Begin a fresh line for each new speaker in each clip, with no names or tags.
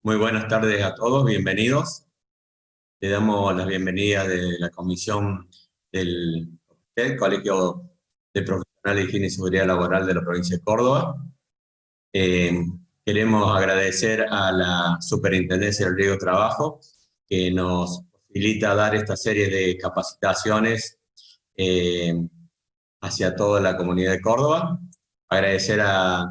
Muy buenas tardes a todos, bienvenidos. Le damos la bienvenida de la Comisión del Colegio de Profesionales de Higiene y Seguridad Laboral de la provincia de Córdoba. Eh, Queremos agradecer a la Superintendencia del Riego y Trabajo que nos posibilita dar esta serie de capacitaciones hacia toda la comunidad de Córdoba. Agradecer a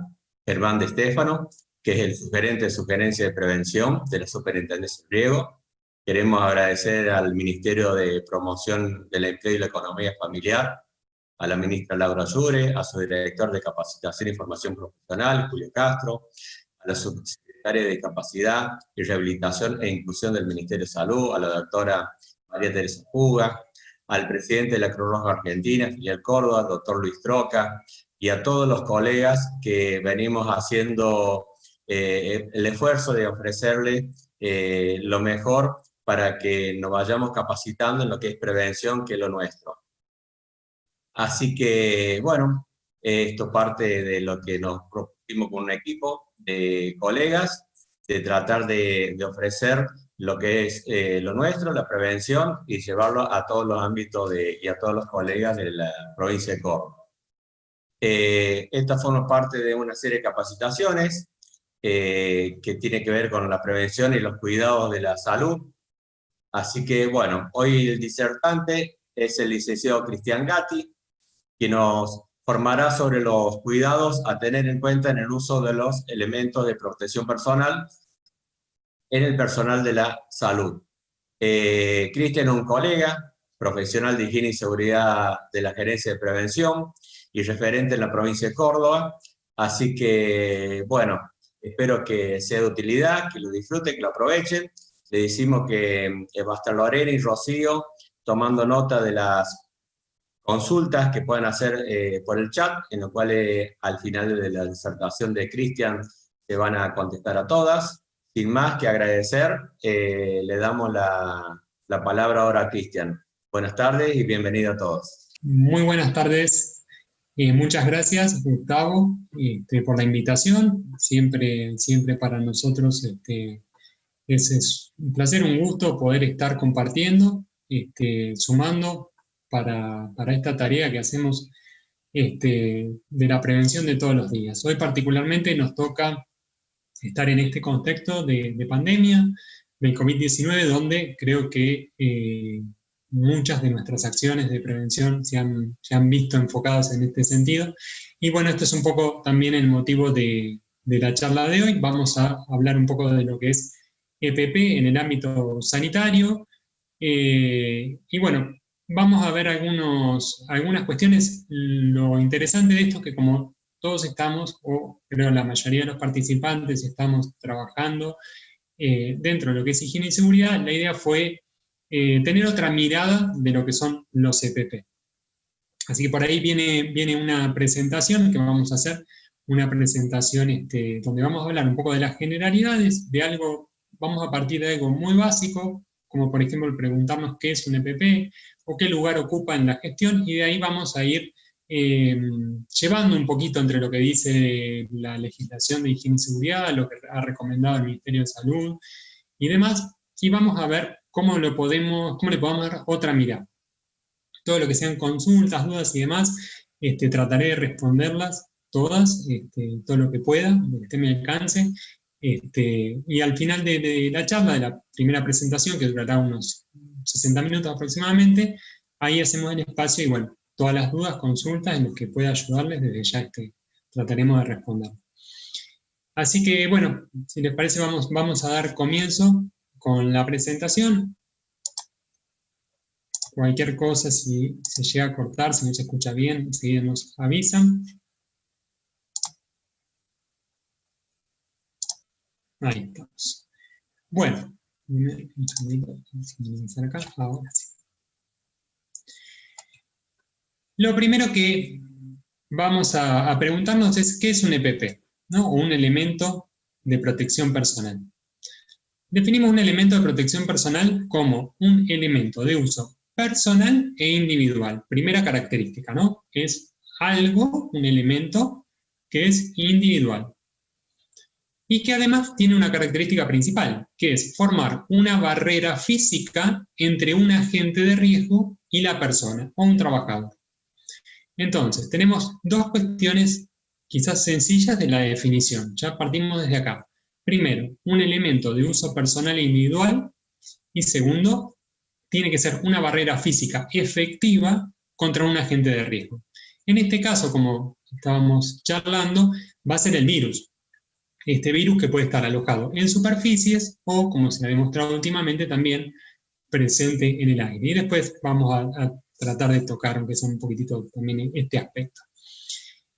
Germán de Estéfano, que es el sugerente de sugerencia de prevención de la Superintendencia del Riego. Queremos agradecer al Ministerio de Promoción del Empleo y la Economía Familiar, a la ministra Laura Llure, a su director de Capacitación y Formación Profesional, Julio Castro, a la subsecretaria de Capacidad y Rehabilitación e Inclusión del Ministerio de Salud, a la doctora María Teresa Puga, al presidente de la Cruz Roja Argentina, filial Córdoba, doctor Luis Troca, y a todos los colegas que venimos haciendo el esfuerzo de ofrecerle lo mejor para que nos vayamos capacitando en lo que es prevención, que es lo nuestro. Así que, bueno, esto parte de lo que nos propusimos con un equipo de colegas, de tratar de ofrecer lo que es lo nuestro, la prevención, y llevarlo a todos los ámbitos y a todos los colegas de la provincia de Córdoba. Esta forma parte de una serie de capacitaciones que tiene que ver con la prevención y los cuidados de la salud. Así que, bueno, hoy el disertante es el licenciado Cristian Gatti, que nos formará sobre los cuidados a tener en cuenta en el uso de los elementos de protección personal en el personal de la salud. Cristian es un colega, profesional de higiene y seguridad de la Gerencia de Prevención y referente en la provincia de Córdoba, así que, bueno, espero que sea de utilidad, que lo disfruten, que lo aprovechen. Le decimos que va a estar Lorena y Rocío tomando nota de las consultas que puedan hacer por el chat, en lo cual al final de la disertación de Cristian se van a contestar a todas. Sin más que agradecer, le damos la palabra ahora a Cristian. Buenas tardes y bienvenido a todos.
Muy buenas tardes. Muchas gracias, Gustavo, por la invitación. Siempre para nosotros es un placer, un gusto poder estar compartiendo, sumando para esta tarea que hacemos de la prevención de todos los días. Hoy particularmente nos toca estar en este contexto de pandemia, del COVID-19, donde creo que muchas de nuestras acciones de prevención se han visto enfocadas en este sentido. Y bueno, esto es un poco también el motivo de la charla de hoy. Vamos a hablar un poco de lo que es EPP en el ámbito sanitario. Y bueno, vamos a ver algunas cuestiones. Lo interesante de esto es que como todos estamos, o creo la mayoría de los participantes estamos trabajando dentro de lo que es higiene y seguridad, la idea fue tener otra mirada de lo que son los EPP. Así que por ahí viene una presentación que vamos a hacer, una presentación donde vamos a hablar un poco de las generalidades, de algo, vamos a partir de algo muy básico, como por ejemplo preguntarnos qué es un EPP o qué lugar ocupa en la gestión, y de ahí vamos a ir llevando un poquito entre lo que dice la legislación de higiene y seguridad, lo que ha recomendado el Ministerio de Salud y demás, y vamos a ver cómo le podemos dar otra mirada. Todo lo que sean consultas, dudas y demás, trataré de responderlas todas, todo lo que pueda, lo que esté a mi alcance, y al final de la charla, de la primera presentación, que durará unos 60 minutos aproximadamente, ahí hacemos el espacio y bueno, todas las dudas, consultas en las que pueda ayudarles, desde ya trataremos de responder. Así que bueno, si les parece vamos a dar comienzo con la presentación. Cualquier cosa, si se llega a cortar, si no se escucha bien, enseguida nos avisan. Ahí estamos. Bueno, un segundito, acá, ahora sí. Lo primero que vamos a preguntarnos es ¿qué es un EPP? ¿No? O un elemento de protección personal. Definimos un elemento de protección personal como un elemento de uso personal e individual. Primera característica, ¿no? Es algo, un elemento que es individual. y que además tiene una característica principal, que es formar una barrera física entre un agente de riesgo y la persona, o un trabajador. Entonces, tenemos dos cuestiones quizás sencillas de la definición. Ya partimos desde acá. Primero, un elemento de uso personal e individual, y segundo, tiene que ser una barrera física efectiva contra un agente de riesgo. En este caso, como estábamos charlando, va a ser el virus. Este virus que puede estar alojado en superficies o, como se ha demostrado últimamente, también presente en el aire. Y después vamos a tratar de tocar, aunque sea un poquitito también este aspecto.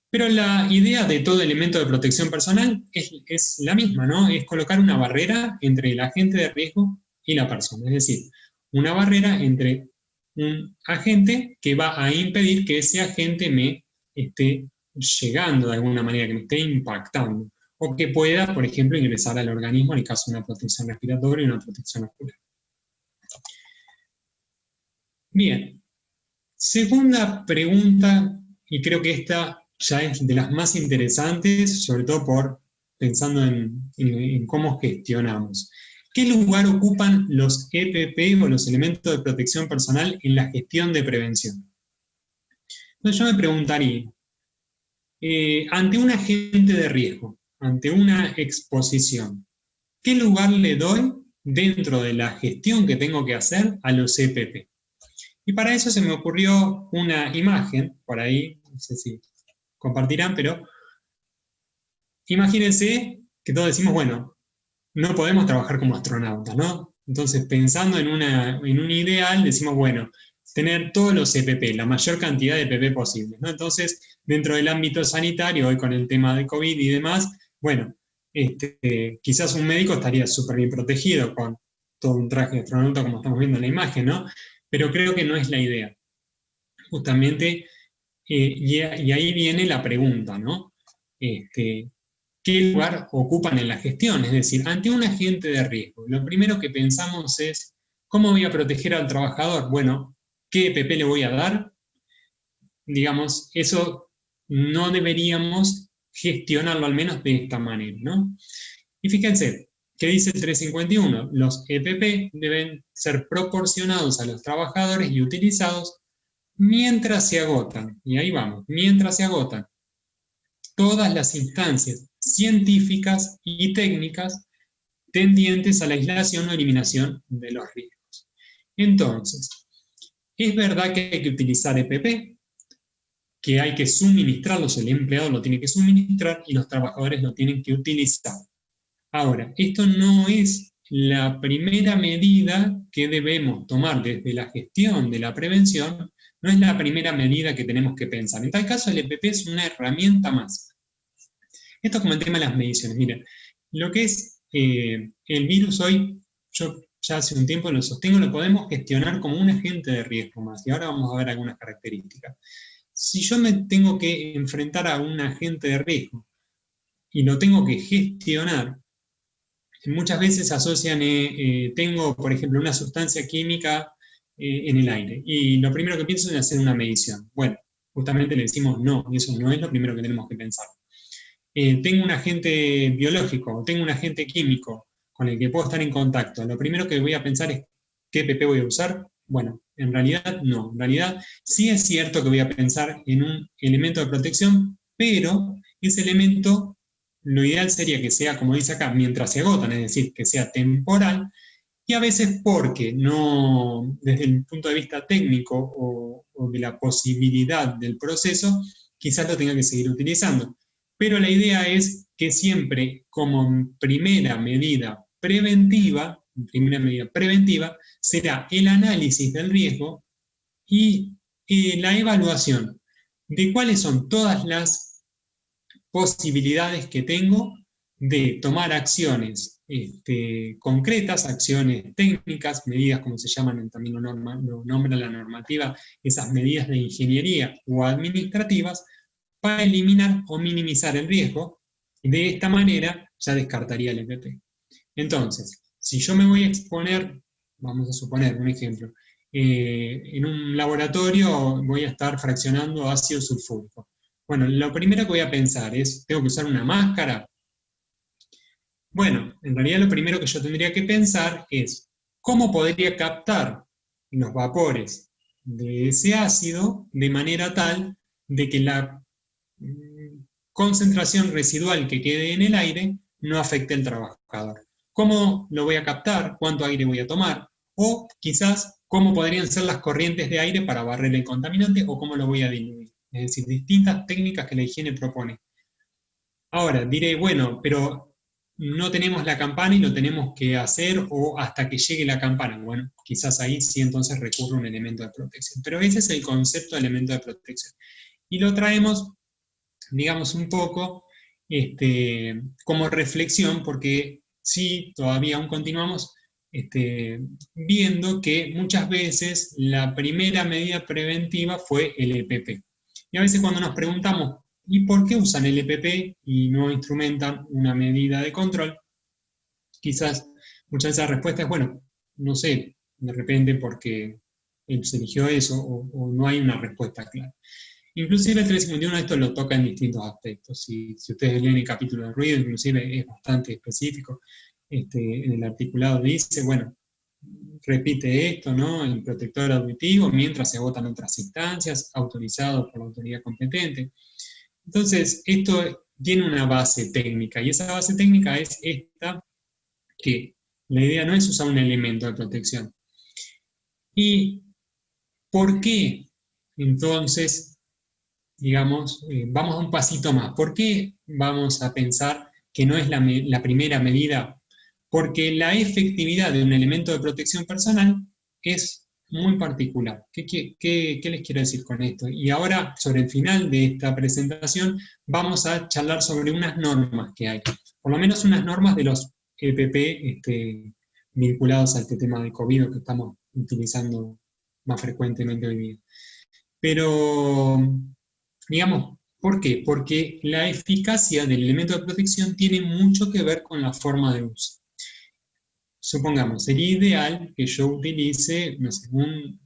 Pero la idea de todo elemento de protección personal es la misma, ¿no? Es colocar una barrera entre el agente de riesgo y la persona. Es decir, una barrera entre un agente que va a impedir que ese agente me esté llegando de alguna manera, que me esté impactando, o que pueda, por ejemplo, ingresar al organismo en el caso de una protección respiratoria y una protección ocular. Bien, segunda pregunta, y creo que esta ya es de las más interesantes, sobre todo pensando en cómo gestionamos. ¿Qué lugar ocupan los EPP o los elementos de protección personal en la gestión de prevención? Entonces yo me preguntaría, ante un agente de riesgo, ante una exposición, ¿qué lugar le doy dentro de la gestión que tengo que hacer a los EPP? Y para eso se me ocurrió una imagen, por ahí, no sé si compartirán, pero imagínense que todos decimos, bueno, no podemos trabajar como astronautas, ¿no? Entonces, pensando en un ideal, decimos, bueno, tener todos los EPP, la mayor cantidad de EPP posible, ¿no? Entonces, dentro del ámbito sanitario, hoy con el tema de COVID y demás, bueno, quizás un médico estaría súper bien protegido con todo un traje de astronauta, como estamos viendo en la imagen, ¿no? Pero creo que no es la idea. Justamente, y ahí viene la pregunta, ¿no? ¿Qué lugar ocupan en la gestión? Es decir, ante un agente de riesgo, lo primero que pensamos es, ¿cómo voy a proteger al trabajador? Bueno, ¿qué EPP le voy a dar? Digamos, eso no deberíamos gestionarlo al menos de esta manera, ¿no? Y fíjense, ¿qué dice el 351? Los EPP deben ser proporcionados a los trabajadores y utilizados mientras se agotan, y ahí vamos, mientras se agotan todas las instancias científicas y técnicas tendientes a la aislación o eliminación de los riesgos. Entonces, es verdad que hay que utilizar EPP, que hay que suministrarlos, el empleado lo tiene que suministrar y los trabajadores lo tienen que utilizar. Ahora, esto no es la primera medida que debemos tomar desde la gestión de la prevención, no es la primera medida que tenemos que pensar. En tal caso, el EPP es una herramienta más. Esto es como el tema de las mediciones. Miren, lo que es el virus hoy, yo ya hace un tiempo lo sostengo, lo podemos gestionar como un agente de riesgo más. Y ahora vamos a ver algunas características. Si yo me tengo que enfrentar a un agente de riesgo y lo tengo que gestionar, muchas veces asocian, tengo, por ejemplo, una sustancia química en el aire, y lo primero que pienso es hacer una medición. Bueno, justamente le decimos no, y eso no es lo primero que tenemos que pensar. Tengo un agente biológico, tengo un agente químico con el que puedo estar en contacto. Lo primero que voy a pensar es, ¿qué EPP voy a usar? Bueno, en realidad no. En realidad sí es cierto que voy a pensar en un elemento de protección, pero ese elemento, lo ideal sería que sea, como dice acá, mientras se agotan, es decir, que sea temporal, y a veces porque no, desde el punto de vista técnico o de la posibilidad del proceso, quizás lo tenga que seguir utilizando. Pero la idea es que siempre como primera medida preventiva, será el análisis del riesgo y la evaluación de cuáles son todas las posibilidades que tengo de tomar acciones concretas, acciones técnicas, medidas como se llaman, también lo nombra la normativa, esas medidas de ingeniería o administrativas, para eliminar o minimizar el riesgo. De esta manera ya descartaría el EPP. Entonces, si yo me voy a exponer, vamos a suponer un ejemplo, en un laboratorio voy a estar fraccionando ácido sulfúrico. Bueno, lo primero que voy a pensar es, ¿tengo que usar una máscara? Bueno, en realidad lo primero que yo tendría que pensar es cómo podría captar los vapores de ese ácido de manera tal de que la concentración residual que quede en el aire no afecte al trabajador. ¿Cómo lo voy a captar? ¿Cuánto aire voy a tomar? O quizás, ¿cómo podrían ser las corrientes de aire para barrer el contaminante o cómo lo voy a diluir? Es decir, distintas técnicas que la higiene propone. Ahora, diré, bueno, pero no tenemos la campana y lo tenemos que hacer o hasta que llegue la campana. Bueno, quizás ahí sí entonces recurre a un elemento de protección. Pero ese es el concepto de elemento de protección. Y lo traemos, digamos, un poco como reflexión, porque sí, todavía aún continuamos viendo que muchas veces la primera medida preventiva fue el EPP. Y a veces cuando nos preguntamos, ¿y por qué usan el EPP y no instrumentan una medida de control? Quizás muchas de esas respuestas es, bueno, no sé, de repente porque se eligió eso o no hay una respuesta clara. Inclusive el 351 esto lo toca en distintos aspectos. Si ustedes leen el capítulo de ruido, inclusive es bastante específico. En el articulado dice, bueno, repite esto, ¿no? El protector auditivo, mientras se agotan otras instancias, autorizado por la autoridad competente. Entonces, esto tiene una base técnica, y esa base técnica es esta, que la idea no es usar un elemento de protección. ¿Y por qué? Entonces, digamos, vamos a un pasito más. ¿Por qué vamos a pensar que no es la primera medida? Porque la efectividad de un elemento de protección personal es muy particular. ¿Qué les quiero decir con esto? Y ahora, sobre el final de esta presentación, vamos a charlar sobre unas normas que hay. Por lo menos unas normas de los EPP vinculados a este tema de COVID que estamos utilizando más frecuentemente hoy día. Pero, digamos, ¿por qué? Porque la eficacia del elemento de protección tiene mucho que ver con la forma de uso. Supongamos, sería ideal que yo utilice, no sé, un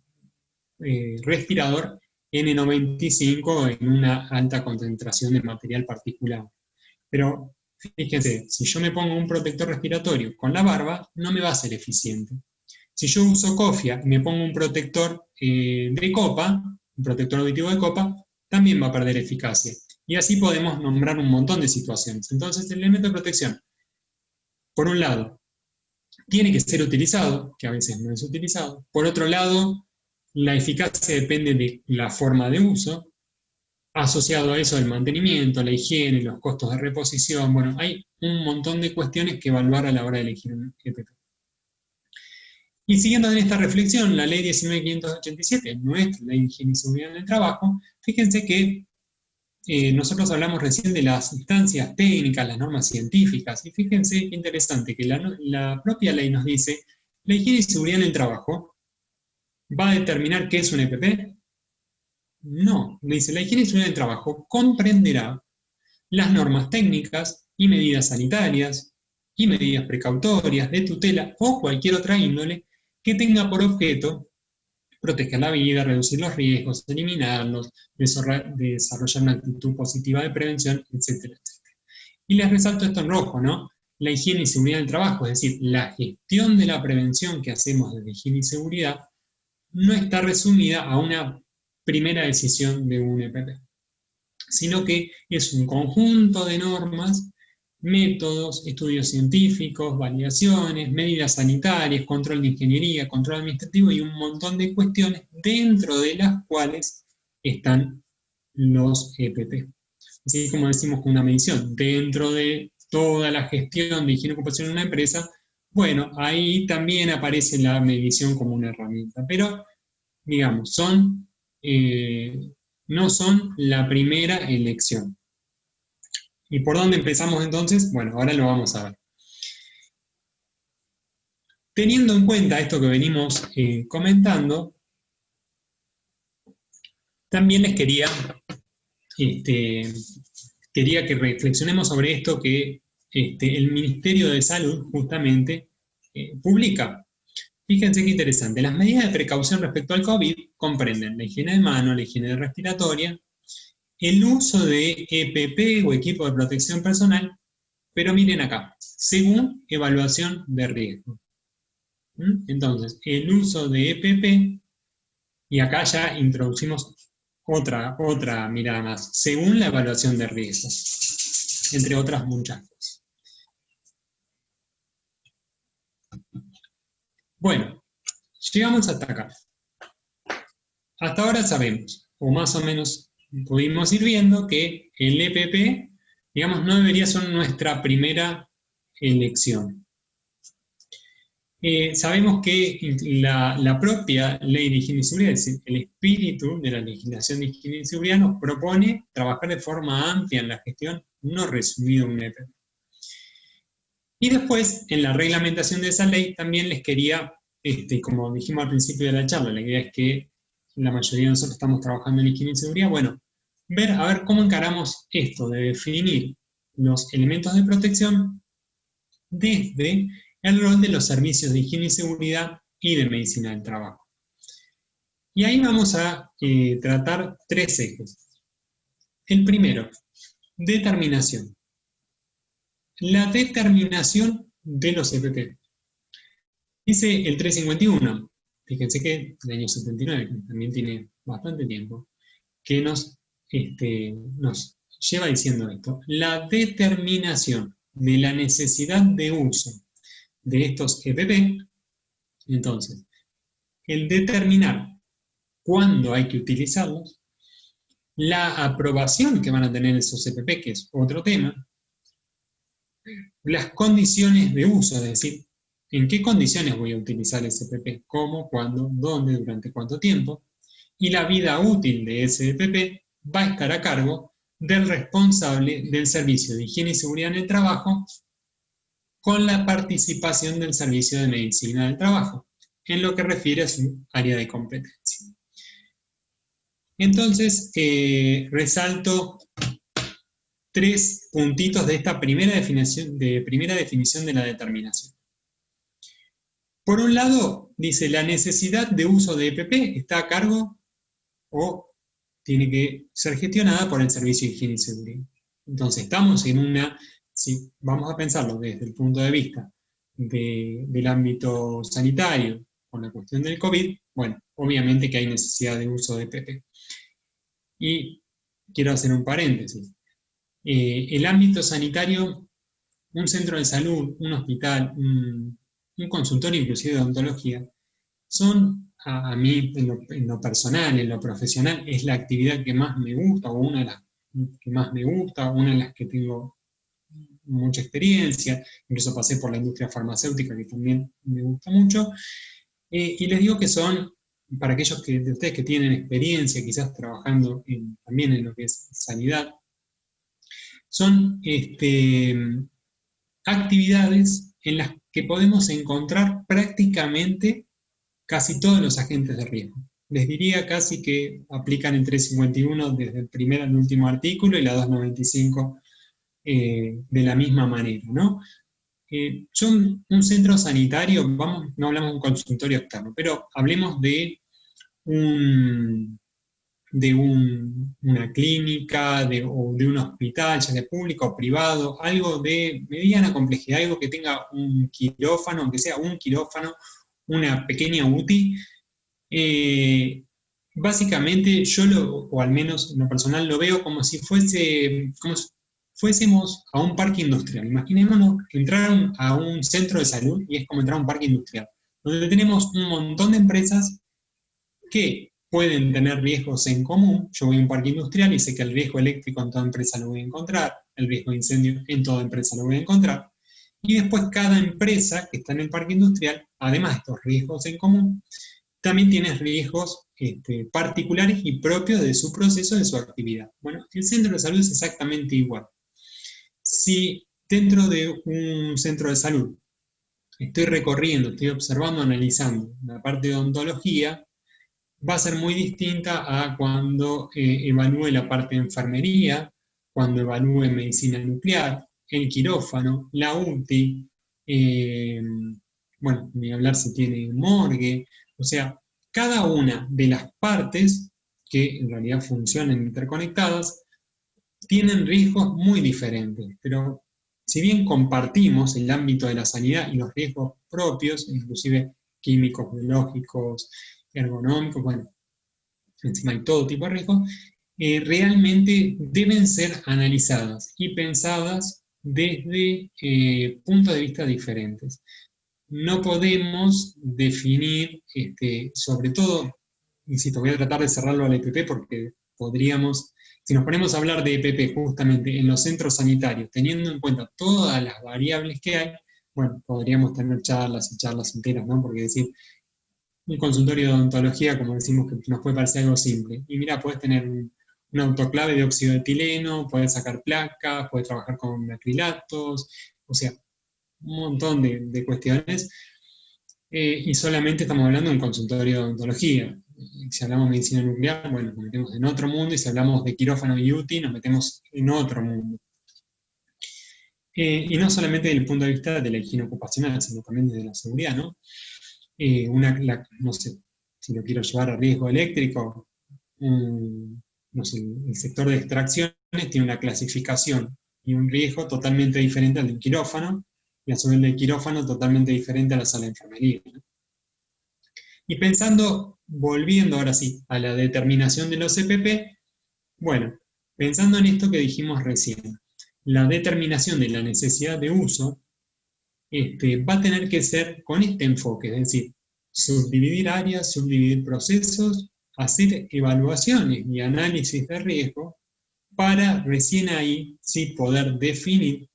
respirador N95 en una alta concentración de material particulado. Pero fíjense, si yo me pongo un protector respiratorio con la barba, no me va a ser eficiente. Si yo uso cofia y me pongo un protector de copa, un protector auditivo de copa, también va a perder eficacia. Y así podemos nombrar un montón de situaciones. Entonces, el elemento de protección, por un lado, tiene que ser utilizado, que a veces no es utilizado. Por otro lado, la eficacia depende de la forma de uso. Asociado a eso el mantenimiento, la higiene, los costos de reposición. Bueno, hay un montón de cuestiones que evaluar a la hora de elegir un EPP. Y siguiendo en esta reflexión, la ley 19.587, nuestra ley de higiene y seguridad en el trabajo, fíjense que nosotros hablamos recién de las instancias técnicas, las normas científicas, y fíjense qué interesante que la propia ley nos dice, la higiene y seguridad en el trabajo va a determinar qué es un EPP. No, dice, la higiene y seguridad en el trabajo comprenderá las normas técnicas y medidas sanitarias y medidas precautorias de tutela o cualquier otra índole que tenga por objeto proteger la vida, reducir los riesgos, eliminarlos, desarrollar una actitud positiva de prevención, etcétera, etcétera. Y les resalto esto en rojo, ¿no? La higiene y seguridad del trabajo, es decir, la gestión de la prevención que hacemos desde higiene y seguridad no está resumida a una primera decisión de un EPP, sino que es un conjunto de normas, métodos, estudios científicos, validaciones, medidas sanitarias, control de ingeniería, control administrativo y un montón de cuestiones dentro de las cuales están los EPP. Así como decimos con una medición, dentro de toda la gestión de higiene ocupacional en una empresa, bueno, ahí también aparece la medición como una herramienta, pero digamos, no son la primera elección. ¿Y por dónde empezamos entonces? Bueno, ahora lo vamos a ver. Teniendo en cuenta esto que venimos comentando, también les quería que reflexionemos sobre esto que el Ministerio de Salud justamente publica. Fíjense qué interesante. Las medidas de precaución respecto al COVID comprenden la higiene de mano, la higiene respiratoria, el uso de EPP o equipo de protección personal, pero miren acá, según evaluación de riesgo. Entonces, el uso de EPP, y acá ya introducimos otra mirada más, según la evaluación de riesgos, entre otras muchas cosas. Bueno, llegamos hasta acá. Hasta ahora sabemos, o más o menos pudimos ir viendo, que el EPP, digamos, no debería ser nuestra primera elección. Sabemos que la propia ley de higiene y seguridad, es decir, el espíritu de la legislación de higiene y seguridad, nos propone trabajar de forma amplia en la gestión, no resumido en un EPP. Y después, en la reglamentación de esa ley, también les quería, como dijimos al principio de la charla, la idea es que la mayoría de nosotros estamos trabajando en higiene y seguridad, bueno, a ver cómo encaramos esto de definir los elementos de protección desde el rol de los servicios de higiene y seguridad y de medicina del trabajo. Y ahí vamos a tratar tres ejes. El primero, determinación. La determinación de los EPP. Dice el 351, fíjense que el año 79, que también tiene bastante tiempo, que nos lleva diciendo esto. La determinación de la necesidad de uso de estos EPP, entonces, el determinar cuándo hay que utilizarlos, la aprobación que van a tener esos EPP, que es otro tema, las condiciones de uso, es decir, en qué condiciones voy a utilizar ese EPP, cómo, cuándo, dónde, durante cuánto tiempo, y la vida útil de ese EPP va a estar a cargo del responsable del servicio de higiene y seguridad en el trabajo, con la participación del servicio de medicina del trabajo, en lo que refiere a su área de competencia. Entonces, resalto tres puntitos de esta primera definición de la determinación. Por un lado, dice, la necesidad de uso de EPP está a cargo o tiene que ser gestionada por el Servicio de Higiene y Seguridad. Entonces, estamos en una, si vamos a pensarlo desde el punto de vista del ámbito sanitario, con la cuestión del COVID, bueno, obviamente que hay necesidad de uso de EPP. Y quiero hacer un paréntesis. El ámbito sanitario, un centro de salud, un hospital, un consultorio inclusive de odontología, son a mí en lo personal, en lo profesional, es la actividad que más me gusta, o una de las que más me gusta, una de las que tengo mucha experiencia, incluso pasé por la industria farmacéutica que también me gusta mucho, y les digo que son, para aquellos de ustedes que tienen experiencia quizás trabajando también en lo que es sanidad, son actividades en las que podemos encontrar prácticamente casi todos los agentes de riesgo. Les diría casi que aplican el 351 desde el primer al último artículo y la 295 de la misma manera, ¿no? Yo, un centro sanitario, no hablamos de un consultorio externo, pero hablemos de una clínica o de un hospital, ya sea público o privado, algo de mediana complejidad, algo que tenga un quirófano, aunque sea un quirófano, una pequeña UTI. Básicamente yo o al menos en lo personal lo veo como si fuésemos a un parque industrial. Imaginémonos que entraron a un centro de salud y es como entrar a un parque industrial, donde tenemos un montón de empresas que pueden tener riesgos en común. Yo voy a un parque industrial y sé que el riesgo eléctrico en toda empresa lo voy a encontrar, el riesgo de incendio en toda empresa lo voy a encontrar, y después cada empresa que está en el parque industrial, además de estos riesgos en común, también tiene riesgos particulares y propios de su proceso, de su actividad. Bueno, el centro de salud es exactamente igual. Si dentro de un centro de salud estoy recorriendo, estoy observando, analizando la parte de odontología, va a ser muy distinta a cuando evalúe la parte de enfermería, cuando evalúe medicina nuclear, el quirófano, la UTI, bueno, ni hablar si tiene morgue, o sea, cada una de las partes que en realidad funcionan interconectadas tienen riesgos muy diferentes, pero si bien compartimos el ámbito de la sanidad y los riesgos propios, inclusive químicos, biológicos, ergonómicos, bueno, encima hay todo tipo de riesgos, realmente deben ser analizadas y pensadas desde puntos de vista diferentes. No podemos definir, sobre todo, insisto, voy a tratar de cerrarlo al EPP porque podríamos, si nos ponemos a hablar de EPP justamente en los centros sanitarios, teniendo en cuenta todas las variables que hay, bueno, podríamos tener charlas y charlas enteras, ¿no? Porque decir, un consultorio de odontología, como decimos, que nos puede parecer algo simple. Y mira, puedes tener un autoclave de óxido de etileno, puedes sacar placas, puedes trabajar con acrilatos, o sea, un montón de cuestiones. Y solamente estamos hablando del consultorio de odontología. Si hablamos de medicina nuclear, bueno, nos metemos en otro mundo, y si hablamos de quirófano y UTI, nos metemos en otro mundo. Y no solamente desde el punto de vista de la higiene ocupacional, sino también desde la seguridad, ¿no? No sé, si lo quiero llevar a riesgo eléctrico, no sé, el sector de extracciones tiene una clasificación y un riesgo totalmente diferente al del quirófano, y a su vez del quirófano totalmente diferente a la sala de enfermería, ¿no? Y pensando, volviendo ahora sí a la determinación de los EPP, bueno, pensando en esto que dijimos recién, la determinación de la necesidad de uso va a tener que ser con este enfoque, es decir, subdividir áreas, subdividir procesos, hacer evaluaciones y análisis de riesgo para recién ahí sí poder definir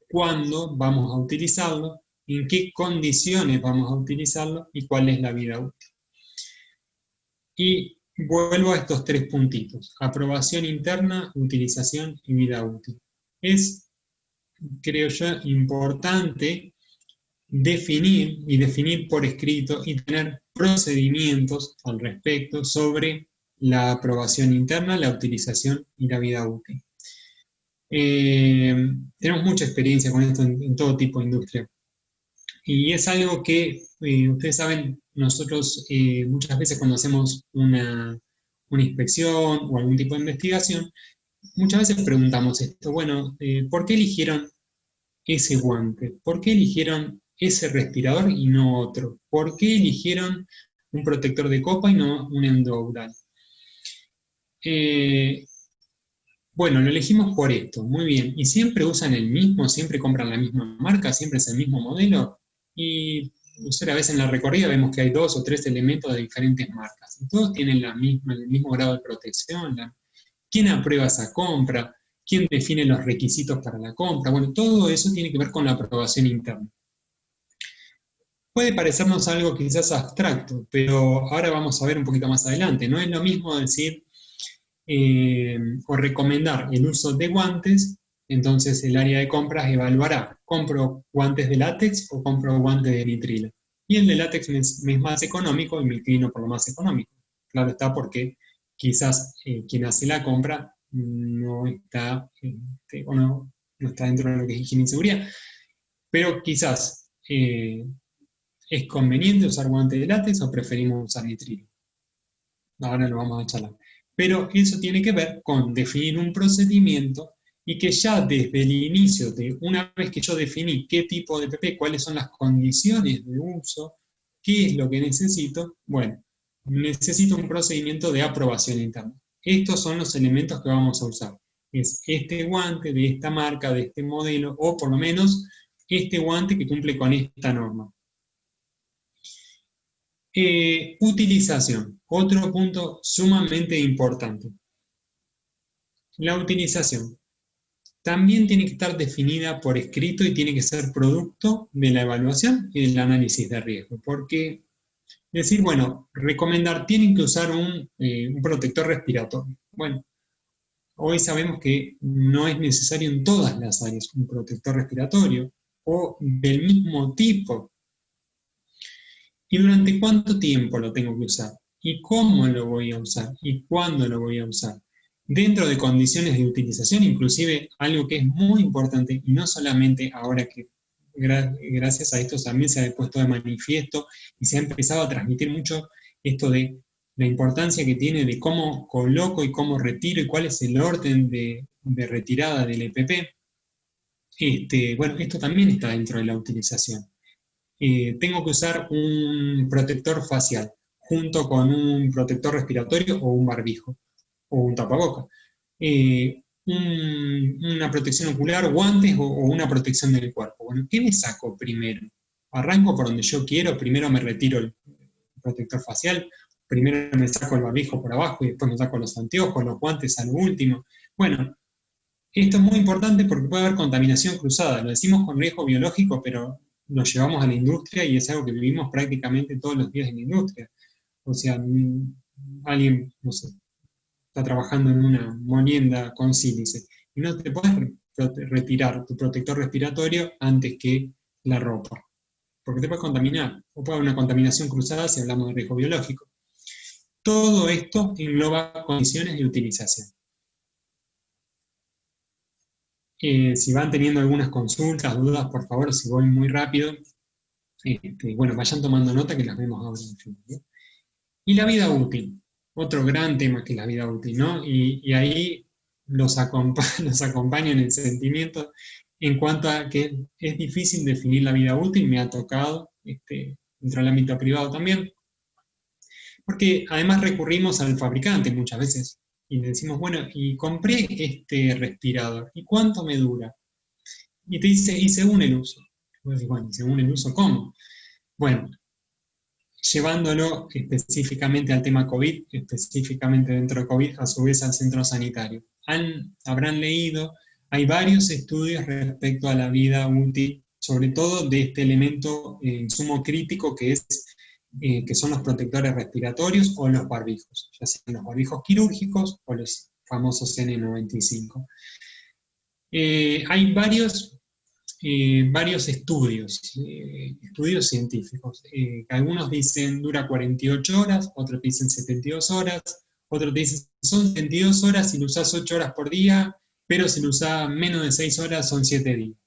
cuándo vamos a utilizarlo, en qué condiciones vamos a utilizarlo y cuál es la vida útil. Y vuelvo a estos tres puntitos: aprobación interna, utilización y vida útil. Es, creo yo, importante definir por escrito y tener procedimientos al respecto sobre la aprobación interna, la utilización y la vida útil. Tenemos mucha experiencia con esto en todo tipo de industria. Y es algo que, ustedes saben, nosotros muchas veces cuando hacemos una inspección o algún tipo de investigación, muchas veces preguntamos esto: bueno, ¿por qué eligieron ese guante? ¿Por qué eligieron ese respirador y no otro? ¿Por qué eligieron un protector de copa y no un endoural? Bueno, lo elegimos por esto, muy bien. ¿Y siempre usan el mismo? ¿Siempre compran la misma marca? ¿Siempre es el mismo modelo? Y a veces en la recorrida vemos que hay 2 o 3 elementos de diferentes marcas. Y todos tienen el mismo grado de protección. ¿Quién aprueba esa compra? ¿Quién define los requisitos para la compra? Bueno, todo eso tiene que ver con la aprobación interna. Puede parecernos algo quizás abstracto, pero ahora vamos a ver un poquito más adelante. No es lo mismo decir o recomendar el uso de guantes. Entonces el área de compras evaluará: ¿compro guantes de látex o compro guantes de nitrilo? Y el de látex es más económico y me inclino por lo más económico. Claro está, porque quizás quien hace la compra no está, no está dentro de lo que es higiene y seguridad, pero quizás ¿es conveniente usar guantes de látex o preferimos usar nitrilo? Ahora lo vamos a charlar. Pero eso tiene que ver con definir un procedimiento, y que ya desde el inicio, una vez que yo definí qué tipo de EPP, cuáles son las condiciones de uso, qué es lo que necesito, bueno, necesito un procedimiento de aprobación interna. Estos son los elementos que vamos a usar. Es este guante de esta marca, de este modelo, o por lo menos este guante que cumple con esta norma. Utilización, otro punto sumamente importante. La utilización también tiene que estar definida por escrito y tiene que ser producto de la evaluación y del análisis de riesgo. Porque decir, bueno, recomendar, tienen que usar un protector respiratorio. Bueno, hoy sabemos que no es necesario en todas las áreas un protector respiratorio o del mismo tipo. ¿Y durante cuánto tiempo lo tengo que usar? ¿Y cómo lo voy a usar? ¿Y cuándo lo voy a usar? Dentro de condiciones de utilización, inclusive algo que es muy importante, y no solamente ahora que gracias a esto también se ha puesto de manifiesto y se ha empezado a transmitir mucho esto de la importancia que tiene de cómo coloco y cómo retiro y cuál es el orden de retirada del EPP. bueno, esto también está dentro de la utilización. Tengo que usar un protector facial junto con un protector respiratorio o un barbijo o un tapaboca. Una protección ocular, guantes o una protección del cuerpo. Bueno, ¿qué me saco primero? Arranco por donde yo quiero, primero me retiro el protector facial, primero me saco el barbijo por abajo y después me saco los anteojos, los guantes a lo último. Bueno, esto es muy importante porque puede haber contaminación cruzada. Lo decimos con riesgo biológico, pero lo llevamos a la industria y es algo que vivimos prácticamente todos los días en la industria. O sea, alguien, no sé, está trabajando en una molienda con sílice y no te puedes retirar tu protector respiratorio antes que la ropa, porque te puede contaminar, o puede haber una contaminación cruzada si hablamos de riesgo biológico. Todo esto engloba condiciones de utilización. Si van teniendo algunas consultas, dudas, por favor, si voy muy rápido, bueno, vayan tomando nota que las vemos ahora en fin, ¿no? Y la vida útil, otro gran tema que es la vida útil, ¿no? Y ahí los acompaña en el sentimiento en cuanto a que es difícil definir la vida útil, me ha tocado, dentro del ámbito privado también, porque además recurrimos al fabricante muchas veces y le decimos, bueno, y compré este respirador, ¿y cuánto me dura? Y te dice, y según el uso. Y vos decís, bueno, ¿y según el uso cómo? Bueno, llevándolo específicamente al tema COVID, específicamente dentro de COVID, a su vez al centro sanitario. Habrán leído, hay varios estudios respecto a la vida útil, sobre todo de este elemento insumo crítico que son los protectores respiratorios o los barbijos, ya sean los barbijos quirúrgicos o los famosos N95. Hay varios estudios científicos. Algunos dicen dura 48 horas, otros dicen 72 horas, otros dicen son 72 horas si lo usas 8 horas por día, pero si lo usas menos de 6 horas son 7 días.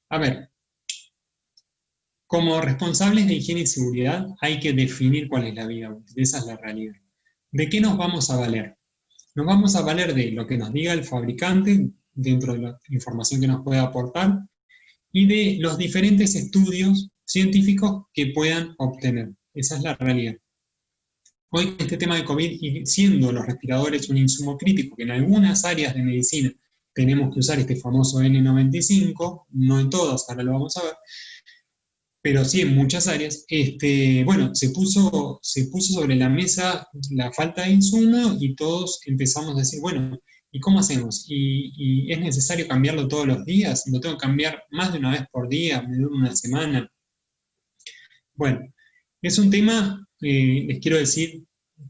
A ver, como responsables de higiene y seguridad hay que definir cuál es la vida útil, esa es la realidad. ¿De qué nos vamos a valer? Nos vamos a valer de lo que nos diga el fabricante dentro de la información que nos puede aportar y de los diferentes estudios científicos que puedan obtener. Esa es la realidad. Hoy este tema de COVID, y siendo los respiradores un insumo crítico, que en algunas áreas de medicina tenemos que usar este famoso N95, no en todas, ahora lo vamos a ver, pero sí en muchas áreas, bueno, se puso sobre la mesa la falta de insumo y todos empezamos a decir, bueno, ¿y cómo hacemos? ¿Y es necesario cambiarlo todos los días? ¿Lo tengo que cambiar más de una vez por día? ¿Me dura una semana? Bueno, es un tema, les quiero decir,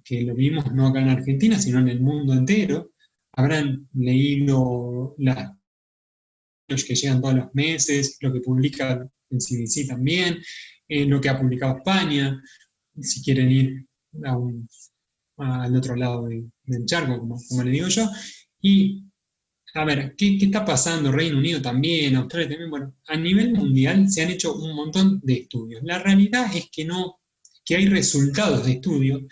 que lo vimos no acá en Argentina, sino en el mundo entero. Habrán leído los que llegan todos los meses, lo que publica el CDC también, lo que ha publicado España, si quieren ir al otro lado del charco, como le digo yo. Y, a ver, ¿qué está pasando? Reino Unido también, Australia también. Bueno, a nivel mundial se han hecho un montón de estudios. La realidad es que hay resultados de estudios,